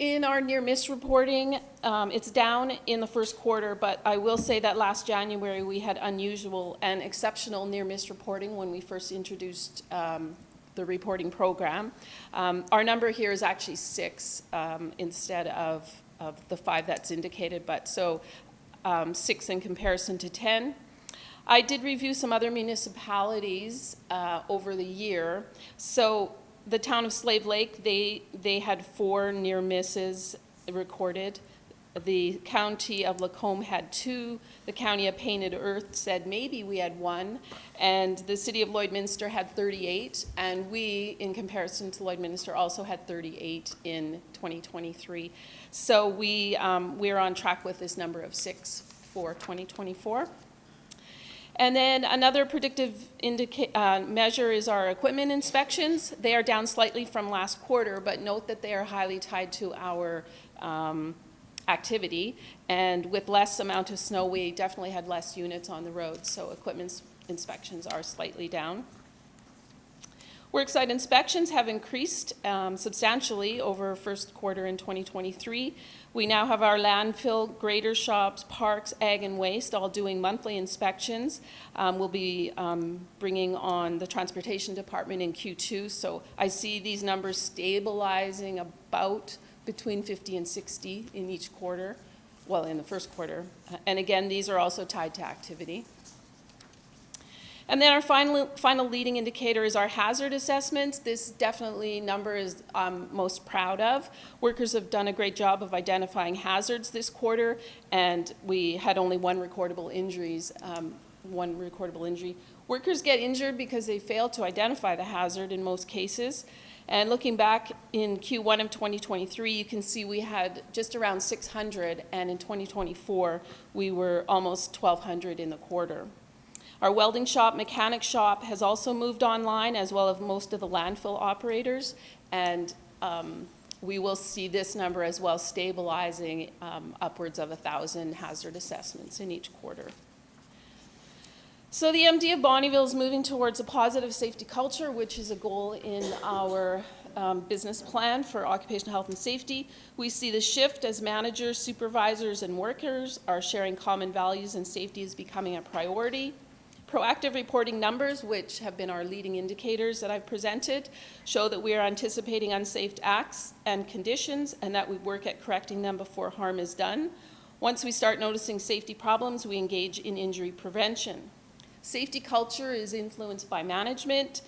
In our near miss reporting, it's down in the first quarter, but I will say that last January, we had unusual and exceptional near miss reporting when we first introduced the reporting program. Our number here is actually 6 instead of the 5 that's indicated, but so 6 in comparison to 10. I did review some other municipalities over the year. So the town of Slave Lake, they had 4 near misses recorded. The county of Lacombe had 2. The county of Painted Earth said maybe we had 1. And the city of Lloydminster had 38. And we, in comparison to Lloydminster, also had 38 in 2023. So we're on track with this number of 6 for 2024. And then another predictive measure is our equipment inspections. They are down slightly from last quarter, but note that they are highly tied to our activity. And with less amount of snow, we definitely had less units on the road, so equipment inspections are slightly down. Worksite inspections have increased substantially over first quarter in 2023. We now have our landfill, grader shops, parks, ag and waste all doing monthly inspections. We'll be bringing on the transportation department in Q2. So I see these numbers stabilizing about between 50 and 60 in each quarter, well, in the first quarter. And again, these are also tied to activity. And then our final leading indicator is our hazard assessments. This definitely number is most proud of. Workers have done a great job of identifying hazards this quarter, and we had only one recordable injury. Workers get injured because they fail to identify the hazard in most cases. And looking back in Q1 of 2023, you can see we had just around 600, and in 2024, we were almost 1,200 in the quarter. Our welding shop, mechanic shop has also moved online, as well as most of the landfill operators, and we will see this number as well stabilizing upwards of 1,000 hazard assessments in each quarter. So the MD of Bonnyville is moving towards a positive safety culture, which is a goal in our business plan for occupational health and safety. We see the shift as managers, supervisors, and workers are sharing common values, and safety is becoming a priority. Proactive reporting numbers, which have been our leading indicators that I've presented, show that we are anticipating unsafe acts and conditions, and that we work at correcting them before harm is done. Once we start noticing safety problems, we engage in injury prevention. Safety culture is influenced by management,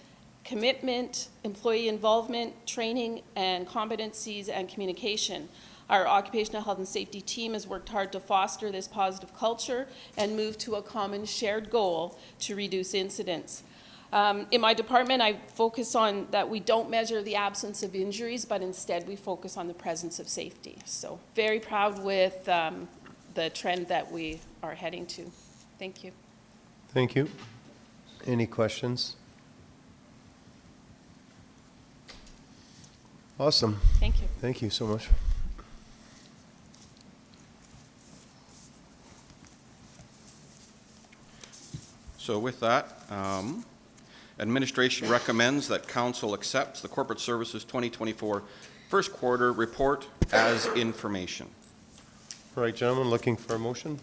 commitment, employee involvement, training, and competencies and communication. Our occupational health and safety team has worked hard to foster this positive culture and move to a common shared goal to reduce incidents. In my department, I focus on that we don't measure the absence of injuries, but instead we focus on the presence of safety. So very proud with the trend that we are heading to. Thank you. Thank you. Any questions? Awesome. Thank you. Thank you so much. So with that, administration recommends that council accepts the Corporate Services 2024 first quarter report as information. All right, gentlemen, looking for a motion?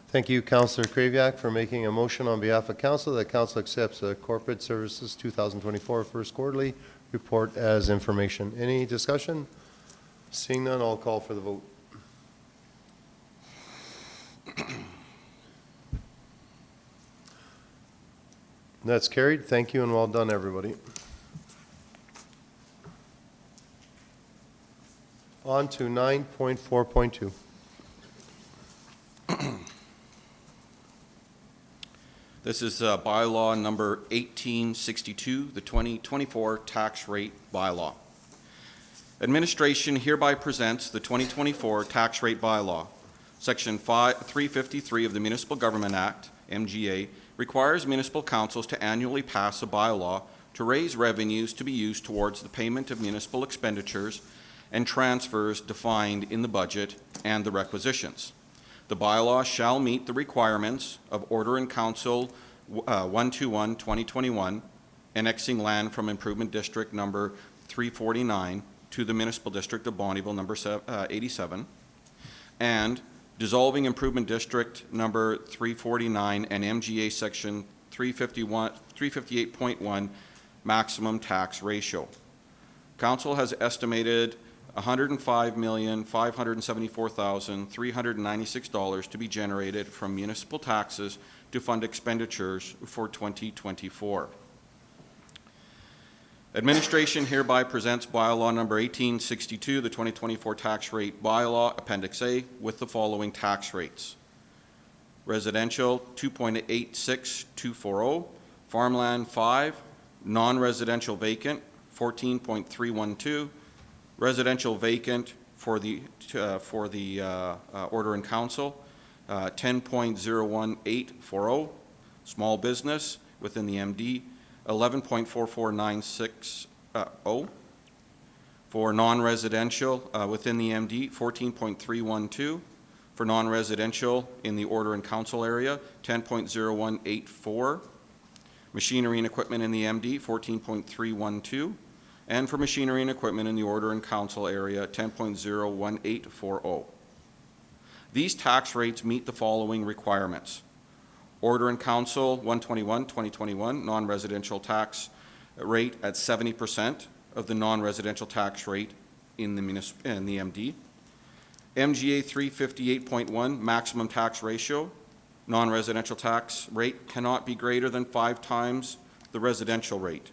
Thank you, Councillor Kraviak, for making a motion on behalf of council that council accepts the Corporate Services 2024 first quarterly report as information. Any discussion? Seeing none, I'll call for the vote. That's carried. Thank you and well done, everybody. On to 9.4.2. This is bylaw number 1862, the 2024 tax rate bylaw. Administration hereby presents the 2024 tax rate bylaw. Section 353 of the Municipal Government Act, MGA, requires municipal councils to annually pass a bylaw to raise revenues to be used towards the payment of municipal expenditures and transfers defined in the budget and the requisitions. The bylaw shall meet the requirements of Order in Council 121-2021, annexing land from Improvement District number 349 to the Municipal District of Bonnyville, number 87, and dissolving Improvement District number 349 and MGA Section 358.1 maximum tax ratio. Council has estimated $105,574,396 to be generated from municipal taxes to fund expenditures for 2024. Administration hereby presents bylaw number 1862, the 2024 tax rate bylaw, Appendix A, with the following tax rates. Residential 2.86240, farmland 5, non-residential vacant 14.312, residential vacant for the order in council 10.01840, small business within the MD 11.44960, for non-residential within the MD 14.312, for non-residential in the order and council area 10.0184, machinery and equipment in the MD 14.312, and for machinery and equipment in the order and council area 10.01840. These tax rates meet the following requirements. Order in Council 121, 2021, non-residential tax rate at 70% of the non-residential tax rate in the MD. MGA 358.1, maximum tax ratio. Non-residential tax rate cannot be greater than 5 times the residential rate.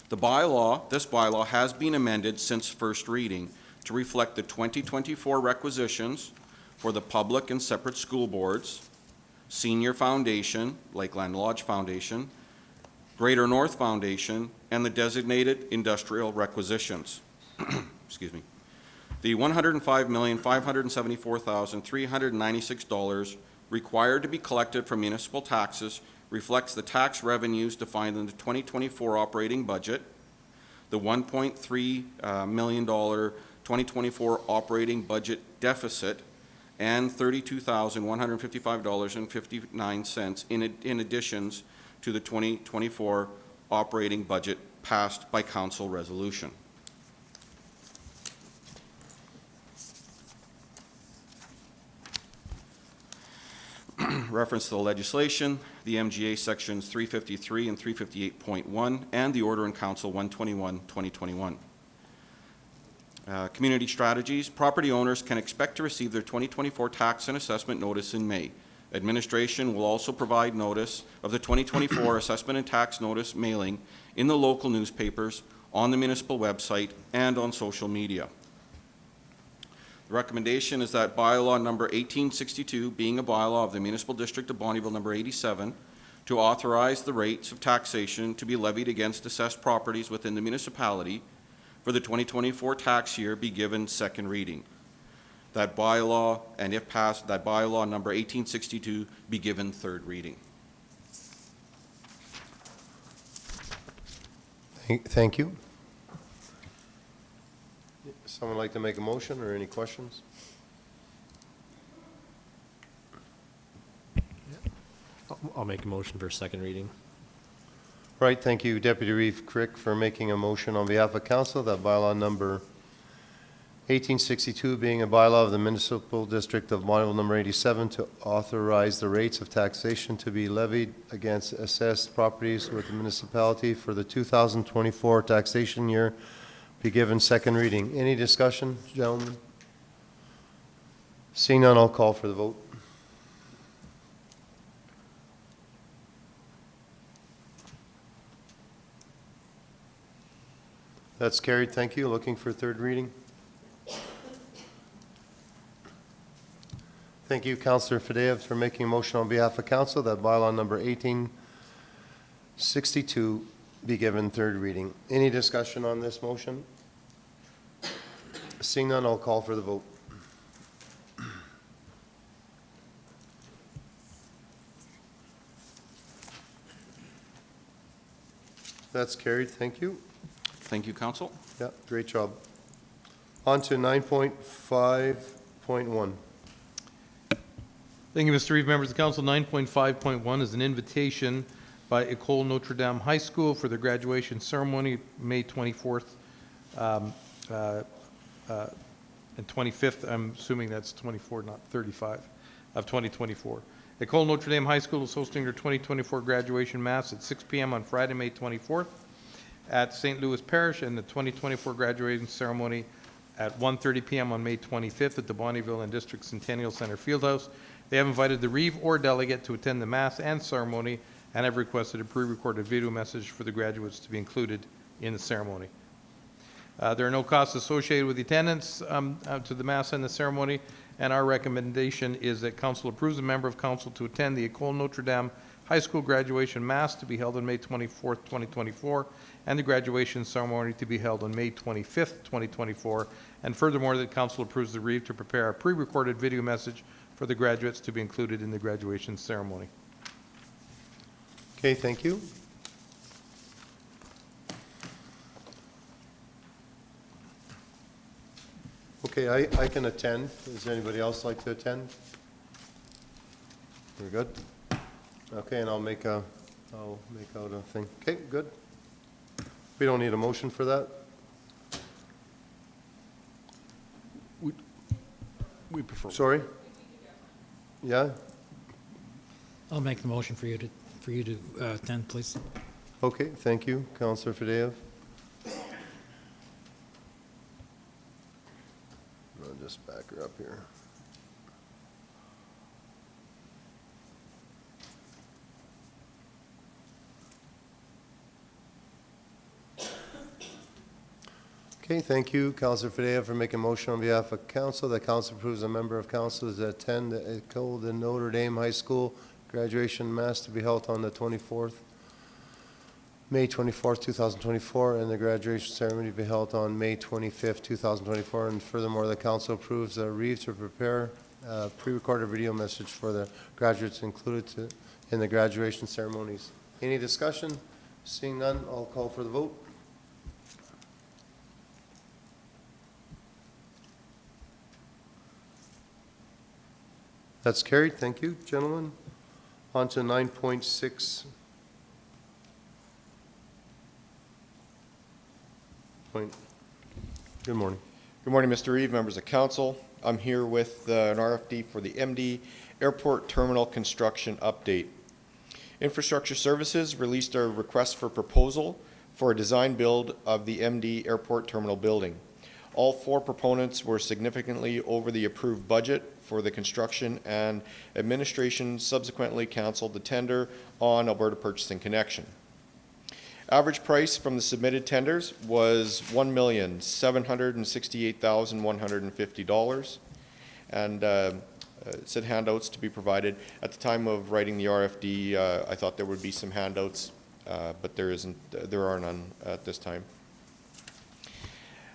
This bylaw has been amended since first reading to reflect the 2024 requisitions for the public and separate school boards, Senior Foundation, Lakeland Lodge Foundation, Greater North Foundation, and the designated industrial requisitions. Excuse me. The $105,574,396 required to be collected from municipal taxes reflects the tax revenues defined in the 2024 operating budget, the $1.3 million 2024 operating budget deficit, and $32,155.59 in additions to the 2024 operating budget passed by council resolution. Reference to the legislation, the MGA sections 353 and 358.1, and the order in council 121, 2021. Community strategies. Property owners can expect to receive their 2024 tax and assessment notice in May. Administration will also provide notice of the 2024 assessment and tax notice mailing in the local newspapers, on the municipal website, and on social media. The recommendation is that bylaw number 1862, being a bylaw of the Municipal District of Bonnyville number 87, to authorize the rates of taxation to be levied against assessed properties within the municipality for the 2024 tax year be given second reading. That bylaw, and if passed, that bylaw number 1862 be given third reading. Thank you. Someone like to make a motion or any questions? I'll make a motion for second reading. Right, thank you, Deputy Reeve Crick, for making a motion on behalf of council that bylaw number 1862 being a bylaw of the Municipal District of Bonnyville number 87 to authorize the rates of taxation to be levied against assessed properties with the municipality for the 2024 taxation year be given second reading. Any discussion, gentlemen? Seeing none, I'll call for the vote. That's carried. Thank you. Looking for third reading. Thank you, Councillor Fadea, for making a motion on behalf of council that bylaw number 1862 be given third reading. Any discussion on this motion? Seeing none, I'll call for the vote. That's carried. Thank you. Thank you, Council. Yeah, great job. On to 9.5.1. Thank you, Mr. Reeve. Members of council, 9.5.1 is an invitation by École Notre Dame High School for their graduation ceremony, May 24th and 25th. I'm assuming that's 24, not 35, of 2024. École Notre Dame High School is hosting their 2024 graduation mass at 6 p.m. on Friday, May 24th at St. Louis Parish, and the 2024 graduation ceremony at 1:30 p.m. on May 25th at the Bonnyville and District Centennial Center Fieldhouse. They have invited the Reeve or delegate to attend the mass and ceremony and have requested a pre-recorded video message for the graduates to be included in the ceremony. There are no costs associated with the attendance to the mass and the ceremony, and our recommendation is that council approves a member of council to attend the École Notre Dame High School graduation mass to be held on May 24th, 2024, and the graduation ceremony to be held on May 25th, 2024, and furthermore, that council approves the Reeve to prepare a pre-recorded video message for the graduates to be included in the graduation ceremony. Okay, thank you. Okay, I can attend. Does anybody else like to attend? We're good? Okay, and I'll make out a thing. Okay, good. We don't need a motion for that? We prefer. Sorry? Yeah? I'll make the motion for you to attend, please. Okay, thank you, Councillor Fadeev. I'll just back her up here. Okay, thank you, Councillor Fadeev, for making a motion on behalf of council. The council approves a member of council to attend the École de Notre Dame High School graduation mass to be held on the 24th, May 24th, 2024, and the graduation ceremony to be held on May 25th, 2024. And furthermore, the council approves a Reeve to prepare a pre-recorded video message for the graduates included in the graduation ceremonies. Any discussion? Seeing none, I'll call for the vote. That's carried. Thank you, gentlemen. On to 9.6. Good morning. Good morning, Mr. Reeve, members of council. I'm here with an RFD for the MD Airport Terminal Construction Update. Infrastructure Services released a request for proposal for a design build of the MD Airport Terminal building. All four proponents were significantly over the approved budget for the construction, and administration subsequently canceled the tender on Alberta Purchasing Connection. Average price from the submitted tenders was $1,768,150, and said handouts to be provided. At the time of writing the RFD, I thought there would be some handouts, but there are none at this time.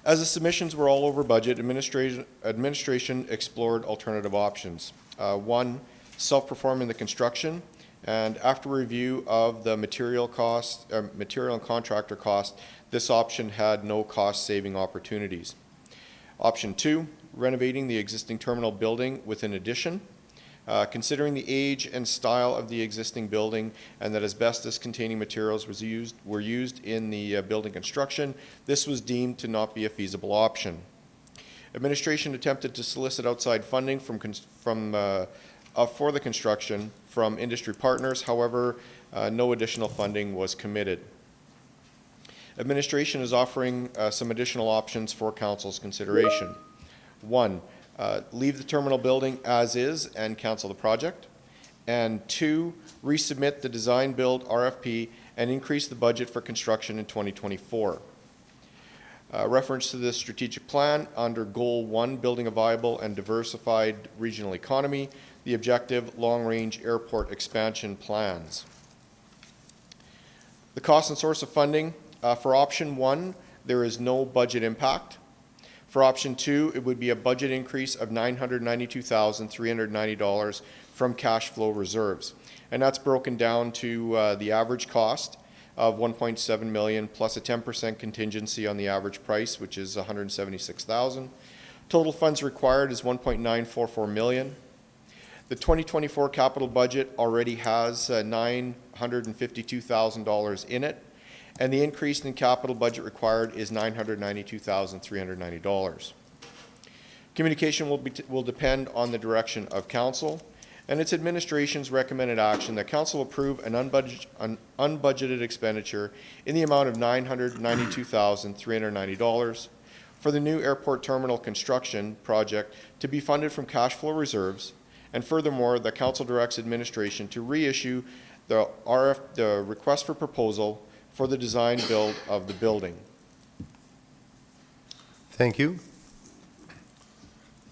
As the submissions were all over budget, administration explored alternative options. One, self-performing the construction, and after review of the material and contractor cost, this option had no cost-saving opportunities. Option two, renovating the existing terminal building with an addition. Considering the age and style of the existing building and that asbestos-containing materials were used in the building construction, this was deemed to not be a feasible option. Administration attempted to solicit outside funding for the construction from industry partners. However, no additional funding was committed. Administration is offering some additional options for council's consideration. One, leave the terminal building as is and cancel the project. And two, resubmit the design build RFP and increase the budget for construction in 2024. Reference to the strategic plan under Goal 1, building a viable and diversified regional economy, the objective long-range airport expansion plans. The cost and source of funding, for option 1, there is no budget impact. For option 2, it would be a budget increase of $992,390 from cash flow reserves. And that's broken down to the average cost of $1.7 million plus a 10% contingency on the average price, which is $176,000. Total funds required is $1.944 million. The 2024 capital budget already has $952,000 in it, and the increase in capital budget required is $992,390. Communication will depend on the direction of council and its administration's recommended action that council approve an unbudgeted expenditure in the amount of $992,390 for the new airport terminal construction project to be funded from cash flow reserves, and furthermore, the council directs administration to reissue the request for proposal for the design build of the building. Thank you.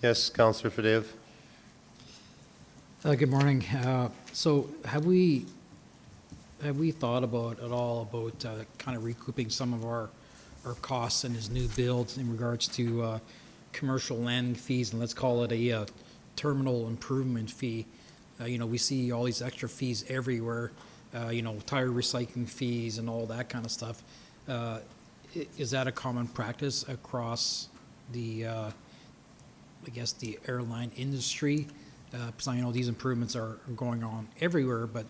Yes, Councillor Fadeev. Good morning. So have we thought about at all about kind of recouping some of our costs in this new build in regards to commercial landing fees, and let's call it a terminal improvement fee? You know, we see all these extra fees everywhere, you know, tire recycling fees and all that kind of stuff. Is that a common practice across the, I guess, the airline industry? Because I know these improvements are going on everywhere, but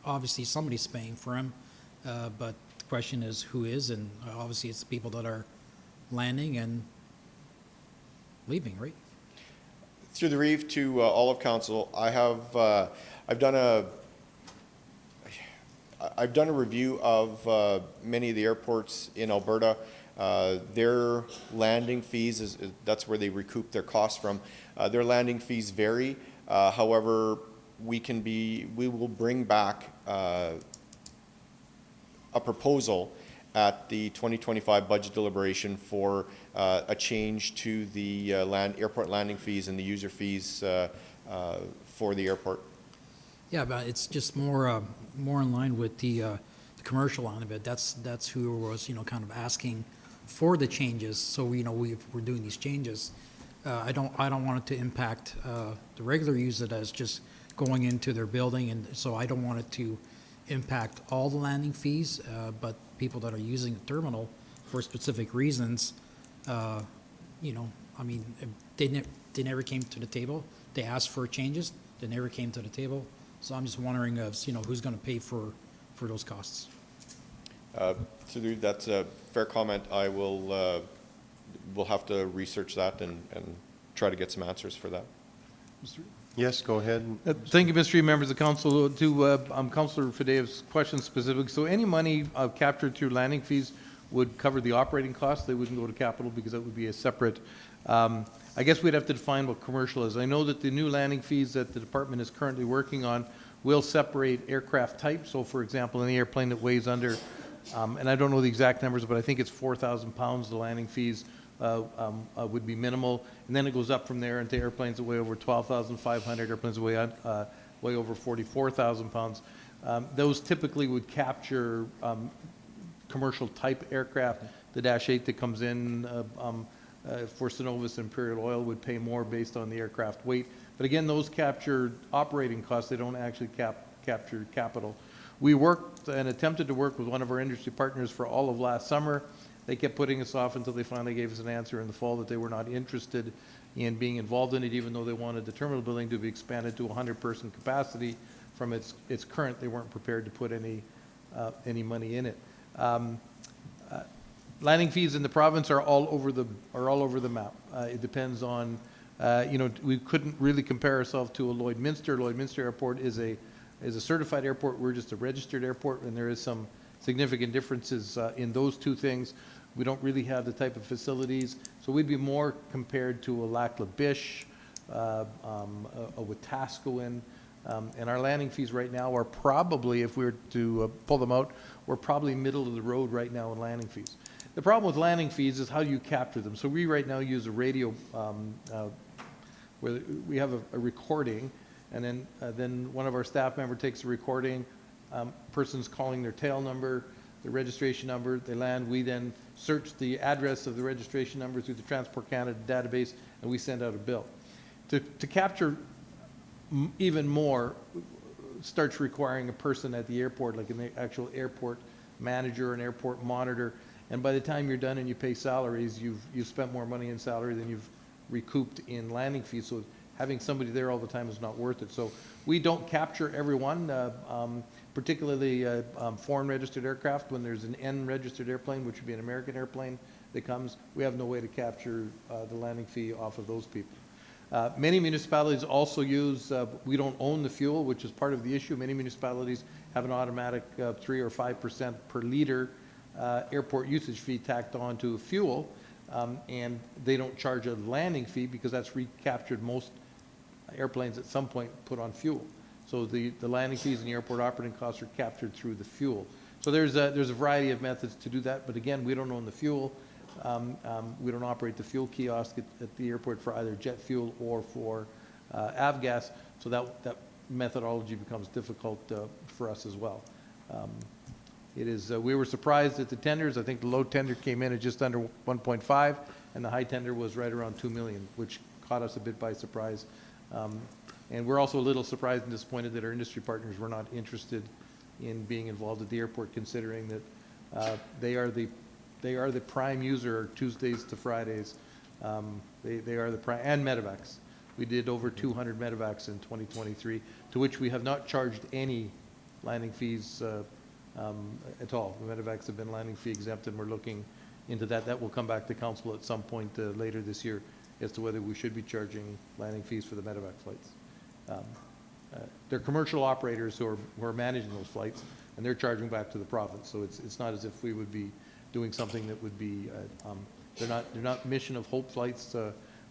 obviously somebody's paying for them. But the question is who is, and obviously it's the people that are landing and leaving, right? Through the reeve to all of council, I've done a review of many of the airports in Alberta. Their landing fees, that's where they recoup their costs from. Their landing fees vary. However, we will bring back a proposal at the 2025 budget deliberation for a change to the airport landing fees and the user fees for the airport. Yeah, but it's just more in line with the commercial line of it. That's who was, you know, kind of asking for the changes. So, you know, we're doing these changes. I don't want it to impact the regular user as just going into their building, and so I don't want it to impact all the landing fees, but people that are using the terminal for specific reasons, you know, I mean, they never came to the table. They asked for changes. They never came to the table. So I'm just wondering, you know, who's going to pay for those costs? So that's a fair comment. I will we'll have to research that and try to get some answers for that. Yes, go ahead. Thank you, Mr. Reid, members of council. To Councillor Fadeev's question specific, so any money captured through landing fees would cover the operating costs. They wouldn't go to capital because that would be a separate, I guess we'd have to define what commercial is. I know that the new landing fees that the department is currently working on will separate aircraft type. So for example, any airplane that weighs under, and I don't know the exact numbers, but I think it's 4,000 pounds, the landing fees would be minimal, and then it goes up from there into airplanes that weigh over 12,500, airplanes that weigh over 44,000 pounds. Those typically would capture commercial type aircraft. The Dash 8 that comes in for Cenovus and Imperial Oil would pay more based on the aircraft weight. But again, those capture operating costs. They don't actually capture capital. We worked and attempted to work with one of our industry partners for all of last summer. They kept putting us off until they finally gave us an answer in the fall that they were not interested in being involved in it, even though they wanted the terminal building to be expanded to 100-person capacity from its current. They weren't prepared to put any money in it. Landing fees in the province are all over the map. It depends on, you know, we couldn't really compare ourselves to a Lloydminster. Lloydminster Airport is a certified airport. We're just a registered airport, and there is some significant differences in those two things. We don't really have the type of facilities, so we'd be more compared to a Lac La Biche, a Wetaskiwin, and our landing fees right now are probably, if we were to pull them out, we're probably middle of the road right now in landing fees. The problem with landing fees is how you capture them. So we right now use a radio where we have a recording, and then one of our staff member takes the recording. Person's calling their tail number, the registration number, they land. We then search the address of the registration number through the Transport Canada database, and we send out a bill. To capture even more starts requiring a person at the airport, like an actual airport manager, an airport monitor, and by the time you're done and you pay salaries, you've spent more money in salary than you've recouped in landing fees. So having somebody there all the time is not worth it. So we don't capture everyone, particularly foreign registered aircraft. When there's an N registered airplane, which would be an American airplane that comes, we have no way to capture the landing fee off of those people. Many municipalities also use, we don't own the fuel, which is part of the issue. Many municipalities have an automatic 3 or 5% per liter airport usage fee tacked on to fuel, and they don't charge a landing fee because that's recaptured. Most airplanes at some point put on fuel. So the landing fees and the airport operating costs are captured through the fuel. So there's a variety of methods to do that, but again, we don't own the fuel. We don't operate the fuel kiosk at the airport for either jet fuel or for avgas, so that methodology becomes difficult for us as well. It is, we were surprised at the tenders. I think the low tender came in at just under 1.5, and the high tender was right around 2 million, which caught us a bit by surprise. And we're also a little surprised and disappointed that our industry partners were not interested in being involved at the airport, considering that they are the prime user Tuesdays to Fridays. They are the prime, and medevacs. We did over 200 medevacs in 2023, to which we have not charged any landing fees at all. The medevacs have been landing fee exempt, and we're looking into that. That will come back to council at some point later this year as to whether we should be charging landing fees for the medevac flights. They're commercial operators who are managing those flights, and they're charging back to the province. So it's not as if we would be doing something that would be, they're not Mission of Hope flights,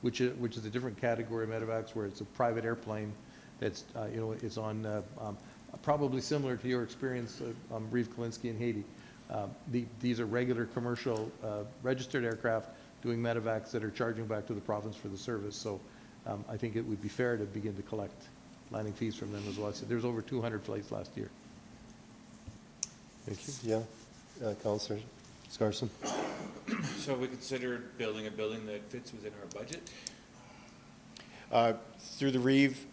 which is a different category of medevacs, where it's a private airplane that's, it's on, probably similar to your experience, Reeve Kalinsky in Haiti. These are regular commercial registered aircraft doing medevacs that are charging back to the province for the service. So I think it would be fair to begin to collect landing fees from them as well. So there's over 200 flights last year. Thank you. Yeah, Councillor Scarson. So have we considered building a building that fits within our budget? Through the Reeve,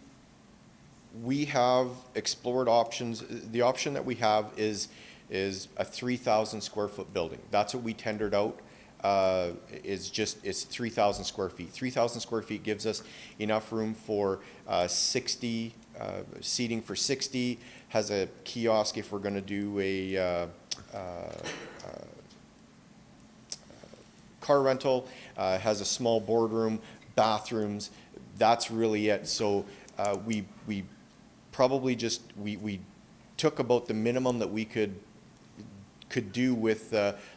we have explored options. The option that we have is a 3,000 square foot building. That's what we tendered out. It's 3,000 square feet. 3,000 square feet gives us enough room for 60 seating for 60. Has a kiosk if we're going to do a car rental. Has a small boardroom, bathrooms. That's really it. So we probably we took about the minimum that we could do with,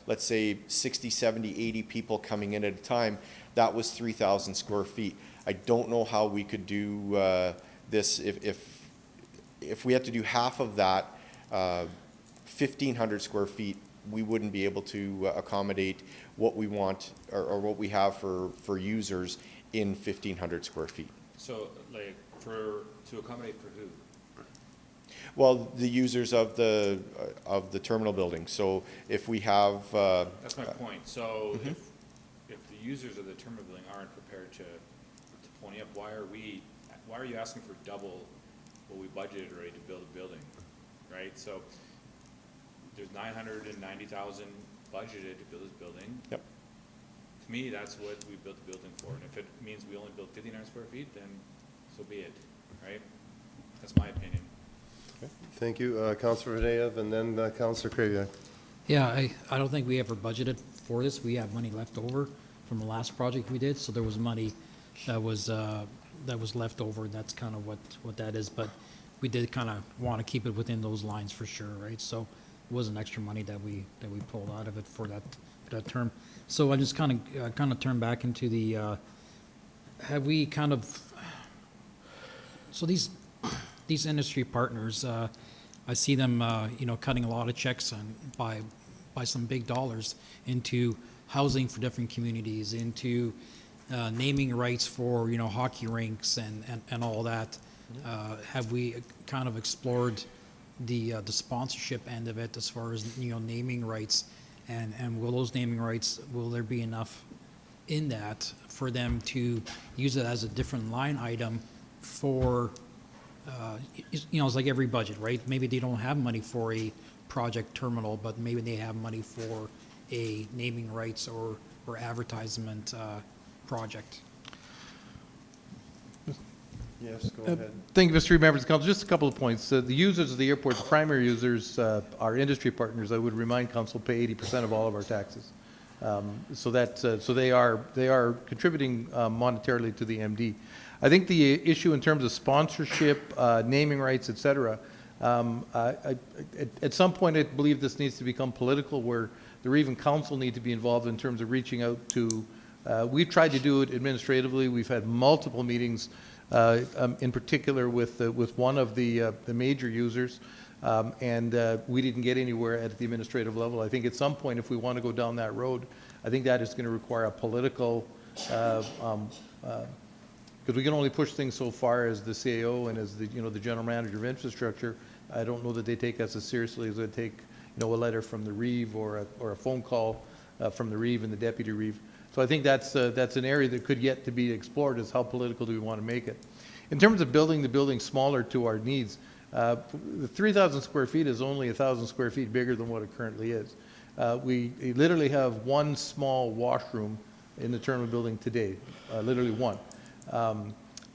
let's say, 60, 70, 80 people coming in at a time. That was 3,000 square feet. I don't know how we could do this if we had to do half of that, 1,500 square feet. We wouldn't be able to accommodate what we want or what we have for users in 1,500 square feet. So, like, to accommodate for who? Well, the users of the terminal building. So if we have that's my point. So if the users of the terminal building aren't prepared to pony up, why are you asking for double what we budgeted already to build a building, right? So there's 990,000 budgeted to build this building. Yep. To me, that's what we built the building for. And if it means we only build 1,500 square feet, then so be it, right? That's my opinion. Okay. Thank you, Councillor Radeyev, and then Councillor Krivyak. Yeah, I don't think we ever budgeted for this. We have money left over from the last project we did, so there was money that was left over. That's kind of what that is, but we did kind of want to keep it within those lines for sure, right? So it wasn't extra money that we pulled out of it for that term. So I just kind of turn back into the have we kind of, so these industry partners, I see them, cutting a lot of checks by some big dollars into housing for different communities, into naming rights for, hockey rinks and all that. Have we kind of explored the sponsorship end of it as far as, naming rights? And will those naming rights, will there be enough in that for them to use it as a different line item for, it's like every budget, right? Maybe they don't have money for a project terminal, but maybe they have money for a naming rights or advertisement project. Yes, go ahead. Thank you, Mr. Reed, members of the council. Just a couple of points. The users of the airport, the primary users, our industry partners, I would remind council, pay 80% of all of our taxes. So they are contributing monetarily to the MD. I think the issue in terms of sponsorship, naming rights, et cetera, at some point I believe this needs to become political, where the Reeve and council need to be involved in terms of reaching out to, we've tried to do it administratively. We've had multiple meetings, in particular with one of the major users, and we didn't get anywhere at the administrative level. I think at some point, if we want to go down that road, I think that is going to require a political, because we can only push things so far as the CAO and as the general manager of infrastructure. I don't know that they take us as seriously as they take a letter from the Reeve or a phone call from the Reeve and the deputy Reeve. So I think that's an area that could yet to be explored, is how political do we want to make it. In terms of building the building smaller to our needs, the 3,000 square feet is only 1,000 square feet bigger than what it currently is. We literally have one small washroom in the terminal building today, literally one.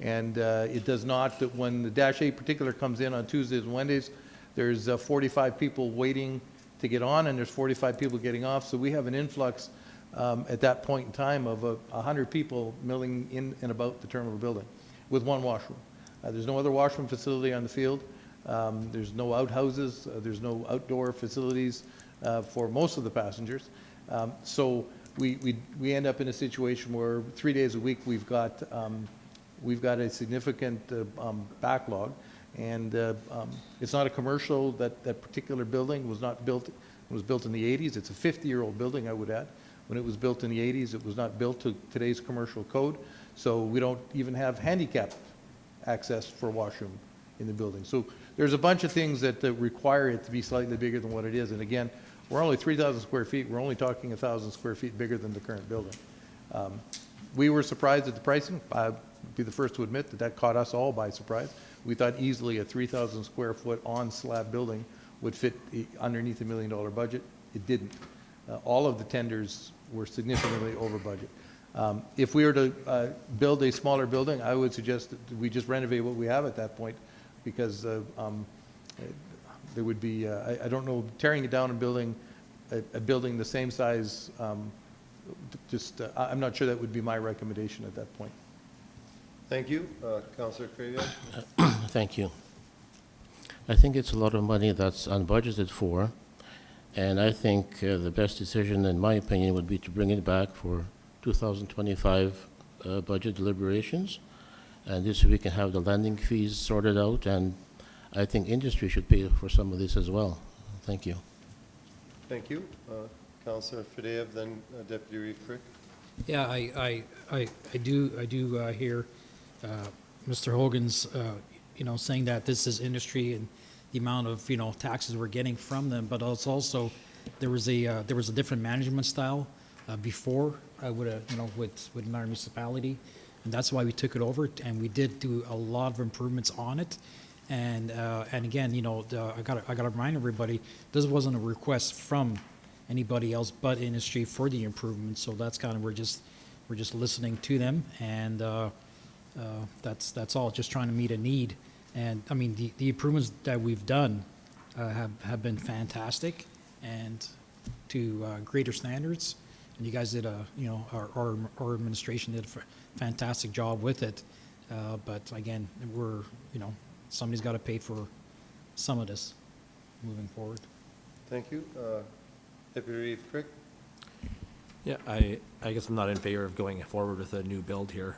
It does not, when the Dash 8 particular comes in on Tuesdays and Wednesdays, there's 45 people waiting to get on, and there's 45 people getting off. So we have an influx at that point in time of 100 people milling in and about the terminal building with one washroom. There's no other washroom facility on the field. There's no outhouses. There's no outdoor facilities for most of the passengers. So we end up in a situation where 3 days a week we've got a significant backlog, and it's not a commercial. That particular building was not built. It was built in the 80s. It's a 50-year-old building, I would add. When it was built in the 80s, it was not built to today's commercial code. So we don't even have handicap access for washroom in the building. So there's a bunch of things that require it to be slightly bigger than what it is. And again, we're only 3,000 square feet. We're only talking 1,000 square feet bigger than the current building. We were surprised at the pricing. I'd be the first to admit that caught us all by surprise. We thought easily a 3,000 square foot on-slab building would fit underneath $1 million budget. It didn't. All of the tenders were significantly over budget. If we were to build a smaller building, I would suggest that we just renovate what we have at that point, because there would be, I don't know, tearing it down and building a building the same size, I'm not sure that would be my recommendation at that point. Thank you. Councillor Craven. Thank you. I think it's a lot of money that's unbudgeted for, and I think the best decision, in my opinion, would be to bring it back for 2025 budget deliberations, and this we can have the landing fees sorted out, and I think industry should pay for some of this as well. Thank you. Thank you. Councillor Fadeev, then Deputy Reeve Crick. Yeah, I do hear Mr. Hogan's, saying that this is industry and the amount of, taxes we're getting from them, but it's also, there was a different management style before with our municipality, and that's why we took it over, and we did do a lot of improvements on it. And again, I gotta remind everybody, this wasn't a request from anybody else but industry for the improvements. So that's kind of, we're just listening to them, and that's all. Just trying to meet a need. And I mean, the improvements that we've done have been fantastic, and to greater standards. And you guys did our administration did a fantastic job with it. But again, somebody's got to pay for some of this moving forward. Thank you. Deputy Reeve Crick. Yeah, I guess I'm not in favor of going forward with a new build here,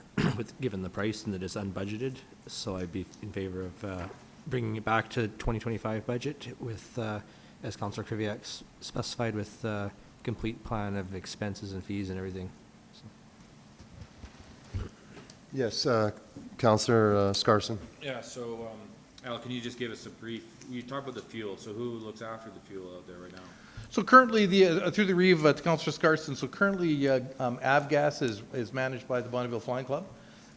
given the price and that it's unbudgeted. So I'd be in favor of bringing it back to 2025 budget with, as Councillor Kriviak specified, with complete plan of expenses and fees and everything. So. Yes, Councillor Scarson. Yeah, so, Al, can you just give us a brief, you talked about the fuel, so who looks after the fuel out there right now? So currently, through the Reeve to Councillor Scarson, so currently Avgas is managed by the Bonneville Flying Club,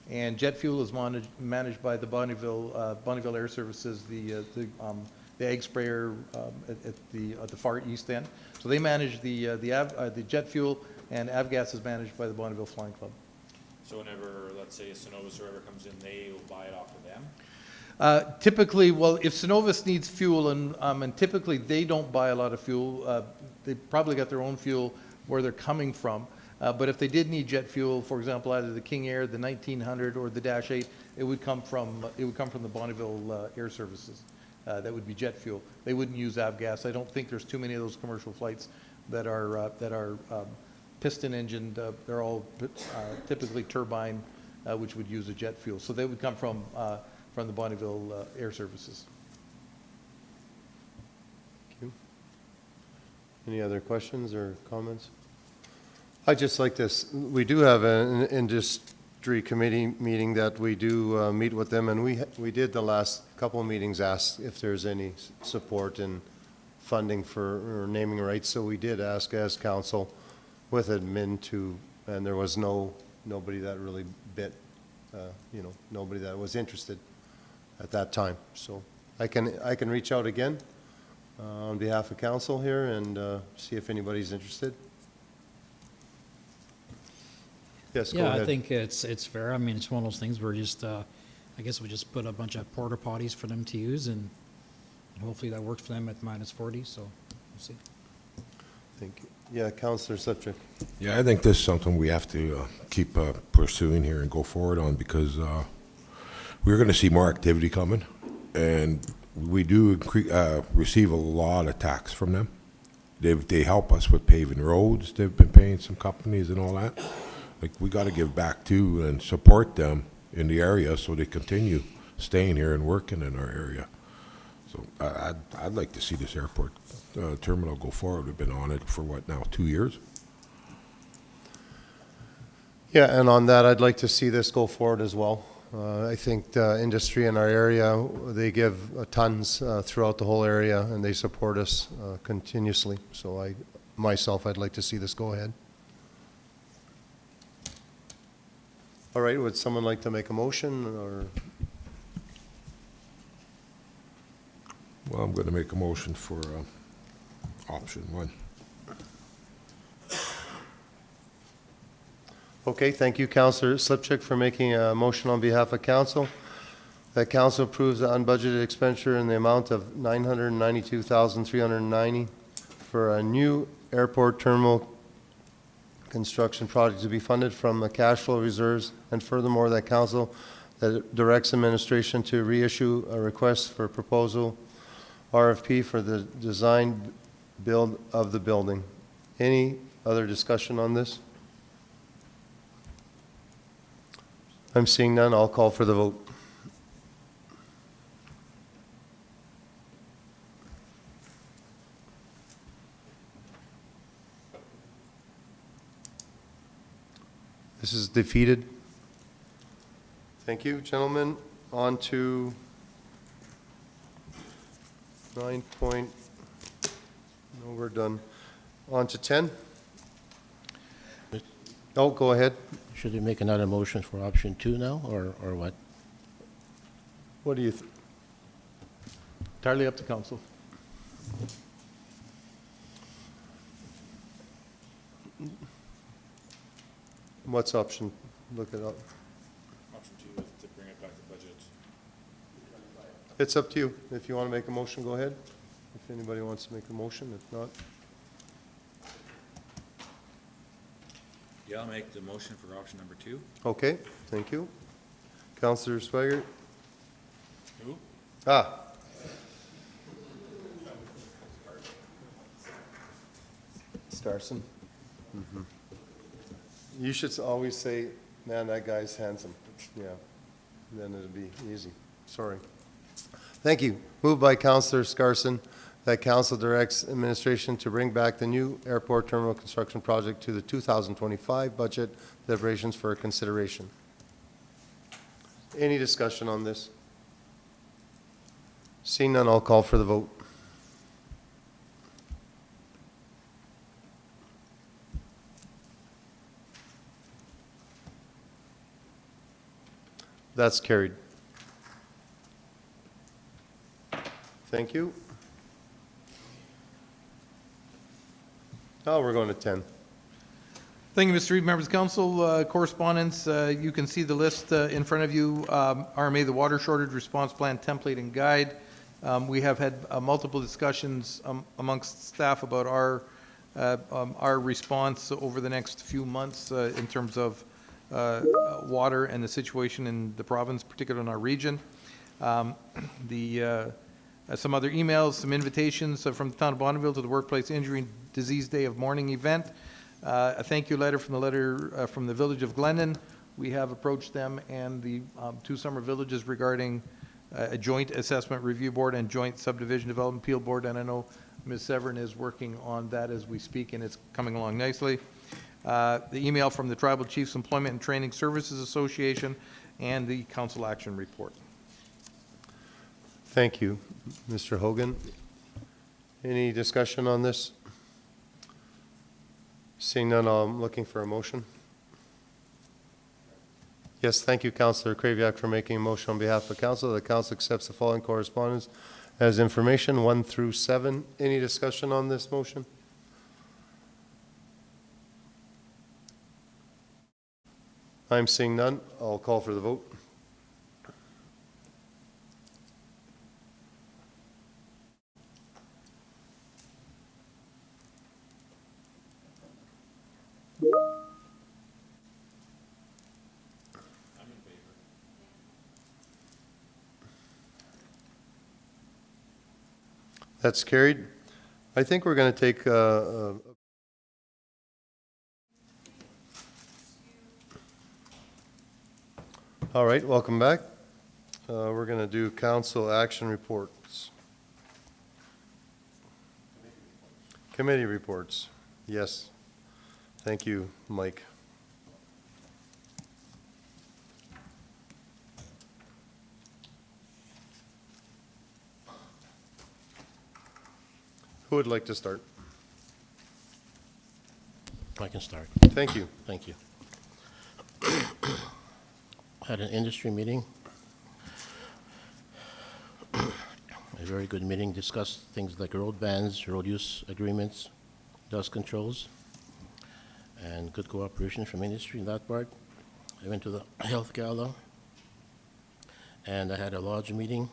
and jet fuel is managed by the Bonneville Air Services, the egg sprayer at the far east end. So they manage the jet fuel, and Avgas is managed by the Bonneville Flying Club. So whenever, let's say, a Cenovus or whoever comes in, they will buy it off of them? Typically, well, if Cenovus needs fuel, and typically they don't buy a lot of fuel, they probably got their own fuel where they're coming from. But if they did need jet fuel, for example, either the King Air, the 1900, or the Dash 8, it would come from the Bonneville Air Services. That would be jet fuel. They wouldn't use avgas. I don't think there's too many of those commercial flights that are piston engined. They're all typically turbine, which would use a jet fuel. So they would come from the Bonneville Air Services. Thank you. Any other questions or comments? I'd just like this, we do have an industry committee meeting that we do meet with them, and we did the last couple of meetings ask if there's any support in funding for or naming rights, so we did ask as council with admin to, and there was nobody that really bit, nobody that was interested at that time. So I can reach out again on behalf of council here and see if anybody's interested. Yes, go ahead. Yeah, I think it's fair. I mean, it's one of those things where just, I guess we just put a bunch of porta potties for them to use, and hopefully that works for them at -40, so we'll see. Thank you. Yeah, Councillor Subject. Yeah, I think this is something we have to keep pursuing here and go forward on, because we're going to see more activity coming, and we do receive a lot of tax from them. They help us with paving roads. They've been paying some companies and all that. Like, we got to give back too and support them in the area so they continue staying here and working in our area. So I'd like to see this airport terminal go forward. We've been on it for what now, 2 years? Yeah, and on that, I'd like to see this go forward as well. I think the industry in our area, they give tons throughout the whole area, and they support us continuously. So I'd like to see this go ahead. All right, would someone like to make a motion, or? Well, I'm going to make a motion for option 1. Okay, thank you, Councillor Slipchik, for making a motion on behalf of council. That council approves the unbudgeted expenditure in the amount of $992,390 for a new airport terminal construction project to be funded from the cash flow reserves, and furthermore, that council that directs administration to reissue a request for proposal RFP for the design build of the building. Any other discussion on this? I'm seeing none. I'll call for the vote. This is defeated. Thank you, gentlemen. On to 9 point, no, we're done. On to 10. Oh, go ahead. Should we make another motion for option 2 now, or what? What do you, Entirely up to council. what's option? Look it up. Option 2 is to bring it back to budget. It's up to you. If you want to make a motion, go ahead. If anybody wants to make a motion, if not. Yeah, I'll make the motion for option number 2. Okay, thank you. Councillor Swaggart? Who? Ah. Starson? Mm-hmm. You should always say, man, that guy's handsome. Yeah, then it'll be easy. Sorry. Thank you. Moved by Councillor Scarson that council directs administration to bring back the new airport terminal construction project to the 2025 budget deliberations for consideration. Any discussion on this? Seeing none, I'll call for the vote. That's carried. Thank you. Now we're going to 10. Thank you, Mr. Reed. Members of council, correspondence, you can see the list in front of you. RMA, the Water Shortage Response Plan Template and Guide. We have had multiple discussions amongst staff about our response over the next few months in terms of water and the situation in the province, particularly in our region. Some other emails, some invitations from the town of Bonneville to the Workplace Injury and Disease Day of Mourning event. A thank you letter from the Village of Glendon. We have approached them and the two summer villages regarding a joint assessment review board and joint subdivision development appeal board, and I know Ms. Severn is working on that as we speak, and it's coming along nicely. The email from the Tribal Chiefs Employment and Training Services Association and the council action report. Thank you, Mr. Hogan. Any discussion on this? Seeing none, I'm looking for a motion. Yes, thank you, Councillor Kraviak, for making a motion on behalf of council. The council accepts the following correspondence as information, 1 through 7. Any discussion on this motion? I'm seeing none. I'll call for the vote. That's carried. I think we're going to take all right, welcome back. We're going to do council action reports. Committee reports. Yes. Thank you, Mike. Who would like to start? I can start. Thank you. Thank you. Had an industry meeting. A very good meeting, discussed things like road bans, road use agreements, dust controls, and good cooperation from industry in that part. I went to the health gala, and I had a lodge meeting.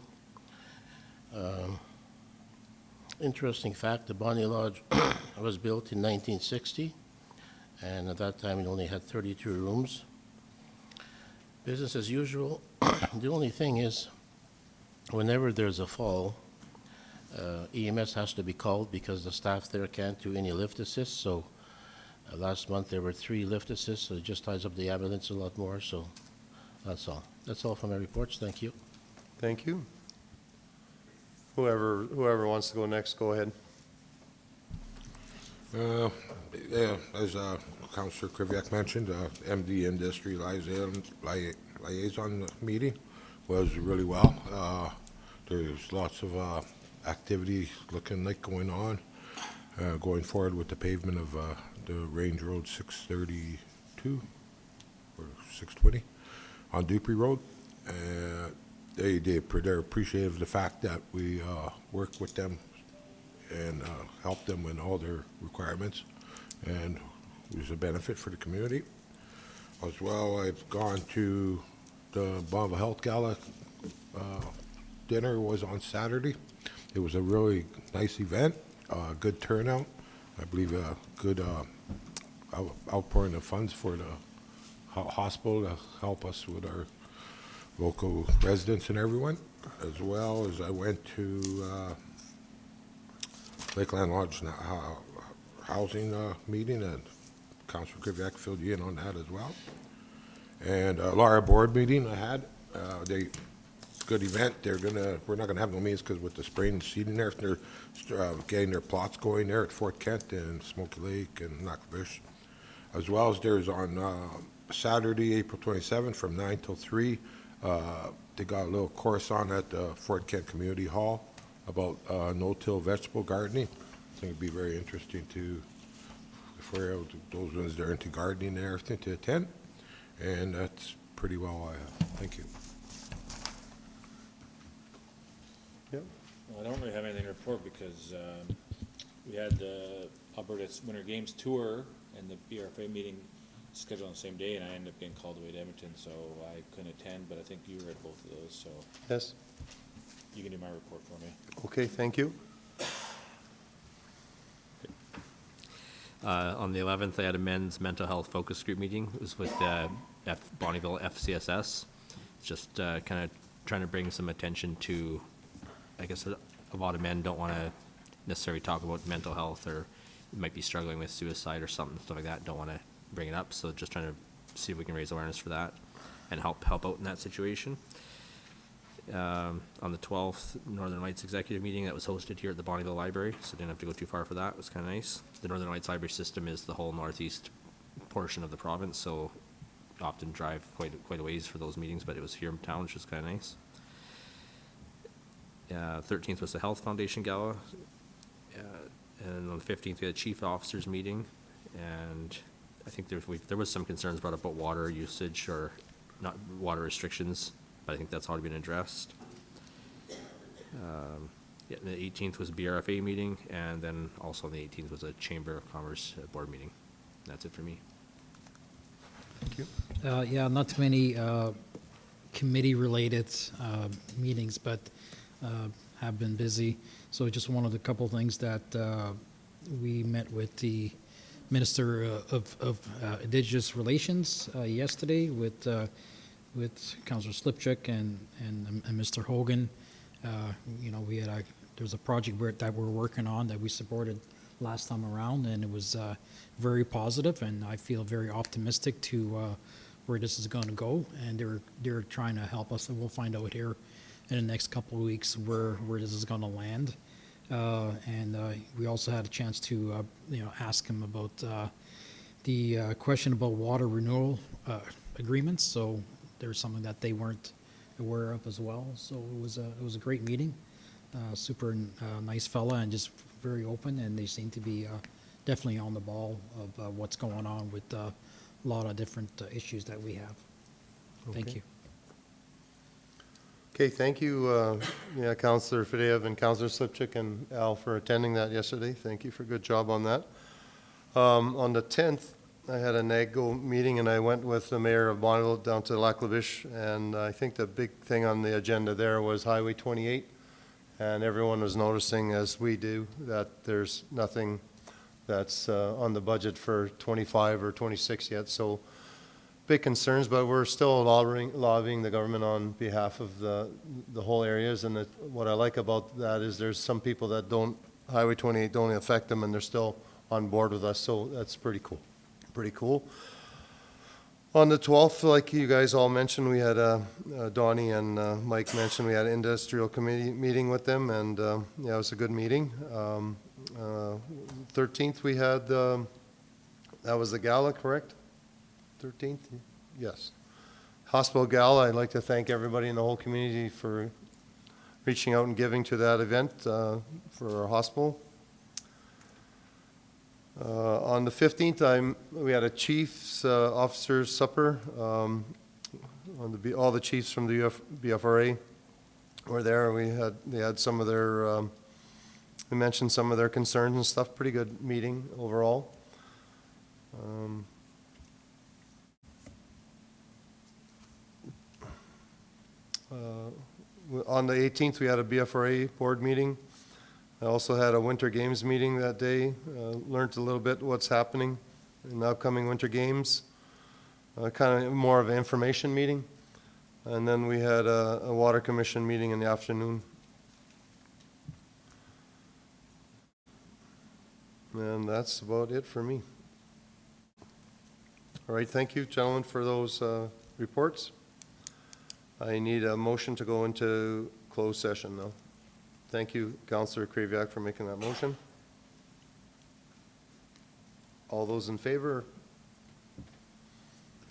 Interesting fact, the Bonnie Lodge was built in 1960, and at that time it only had 32 rooms. Business as usual. The only thing is, whenever there's a fall, EMS has to be called because the staff there can't do any lift assist. So last month there were 3 lift assists, so it just ties up the ambulance a lot more. So that's all. That's all from my reports. Thank you. Thank you. Whoever wants to go next, go ahead. Yeah, as Councillor Kraviak mentioned, MD Industry Liaison meeting was really well. There's lots of activity looking like going on, going forward with the pavement of the Range Road 632 or 620 on Dupree Road. They're appreciative of the fact that we work with them and help them in all their requirements, and it was a benefit for the community. As well, I've gone to the Bonneville Health Gala. Dinner was on Saturday. It was a really nice event, good turnout. I believe a good outpouring of funds for the hospital to help us with our local residents and everyone. As well as I went to Lakeland Lodge housing meeting, and Councillor Kraviak filled you in on that as well. And Laura board meeting I had. Good event. We're not gonna have no meetings because with the spraying and seeding there, they're getting their plots going there at Fort Kent and Smoky Lake and Knockfish. As well as there's on Saturday, April 27th from 9 till 3. They got a little course on at Fort Kent Community Hall about no-till vegetable gardening. I think it'd be very interesting for those ones that are into gardening and everything to attend. And that's pretty well all I have. Thank you. Yep. Well, I don't really have anything to report because we had the Alberta Winter Games tour and the BRFA meeting scheduled on the same day, and I ended up getting called away to Edmonton, so I couldn't attend, but I think you were at both of those, so Yes? you can do my report for me. Okay, thank you. On the 11th, I had a men's mental health focus group meeting. It was with Bonnyville FCSS. Just kind of trying to bring some attention to, I guess a lot of men don't want to necessarily talk about mental health, or might be struggling with suicide or something, stuff like that, don't want to bring it up. So just trying to see if we can raise awareness for that and help out in that situation. On the 12th, Northern Lights Executive Meeting that was hosted here at the Bonnyville Library, so didn't have to go too far for that. It was kind of nice. The Northern Lights Library system is the whole northeast portion of the province, so often drive quite a ways for those meetings, but it was here in town, which was kind of nice. 13th was the Health Foundation Gala, and on the 15th we had a Chief Officers Meeting, and I think there was some concerns brought up about water usage or not water restrictions, but I think that's already been addressed. Yeah, the 18th was a BRFA meeting, and then also on the 18th was a Chamber of Commerce board meeting. That's it for me. Thank you. Yeah, not too many committee-related meetings, but have been busy. So just one of the couple things that we met with the Minister of Indigenous Relations yesterday with Councillor Slipchuk and Mr. Hogan. You know, there's a project that we're working on that we supported last time around, and it was very positive, and I feel very optimistic to where this is going to go, and they're trying to help us, and we'll find out here in the next couple of weeks where this is going to land. And we also had a chance to ask him about the question about water renewal agreements. So there's something that they weren't aware of as well. So it was a great meeting. Super nice fella and just very open, and they seem to be definitely on the ball of what's going on with a lot of different issues that we have. Thank Okay. you. Okay, thank you, Councillor Fadeev and Councillor Slipchuk and Al for attending that yesterday. Thank you for a good job on that. On the 10th, I had a NAGO meeting, and I went with the mayor of Bonneville down to Lac La Biche, and I think the big thing on the agenda there was Highway 28, and everyone was noticing, as we do, that there's nothing that's on the budget for 25 or 26 yet, so big concerns, but we're still lobbying the government on behalf of the whole areas, and what I like about that is there's some people that Highway 28 don't affect them, and they're still on board with us, so that's pretty cool. Pretty cool. On the 12th, like you guys all mentioned, we had Donnie and Mike mentioned we had an industrial committee meeting with them, and yeah, it was a good meeting. 13th, we had, that was the gala, correct? 13th? Yes. Hospital Gala, I'd like to thank everybody in the whole community for reaching out and giving to that event for our hospital. On the 15th, we had a chief's officers supper. All the chiefs from the BFRA were there. They had some of their, they mentioned some of their concerns and stuff. Pretty good meeting overall. On the 18th, we had a BFRA board meeting. I also had a Winter Games meeting that day. Learned a little bit what's happening in the upcoming Winter Games. Kind of more of an information meeting. And then we had a Water Commission meeting in the afternoon. And that's about it for me. All right, thank you, gentlemen, for those reports. I need a motion to go into closed session now. Thank you, Councillor Kraviak, for making that motion. All those in favor?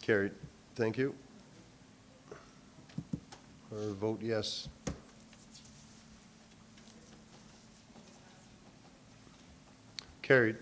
Carried. Thank you. Or vote yes. Carried.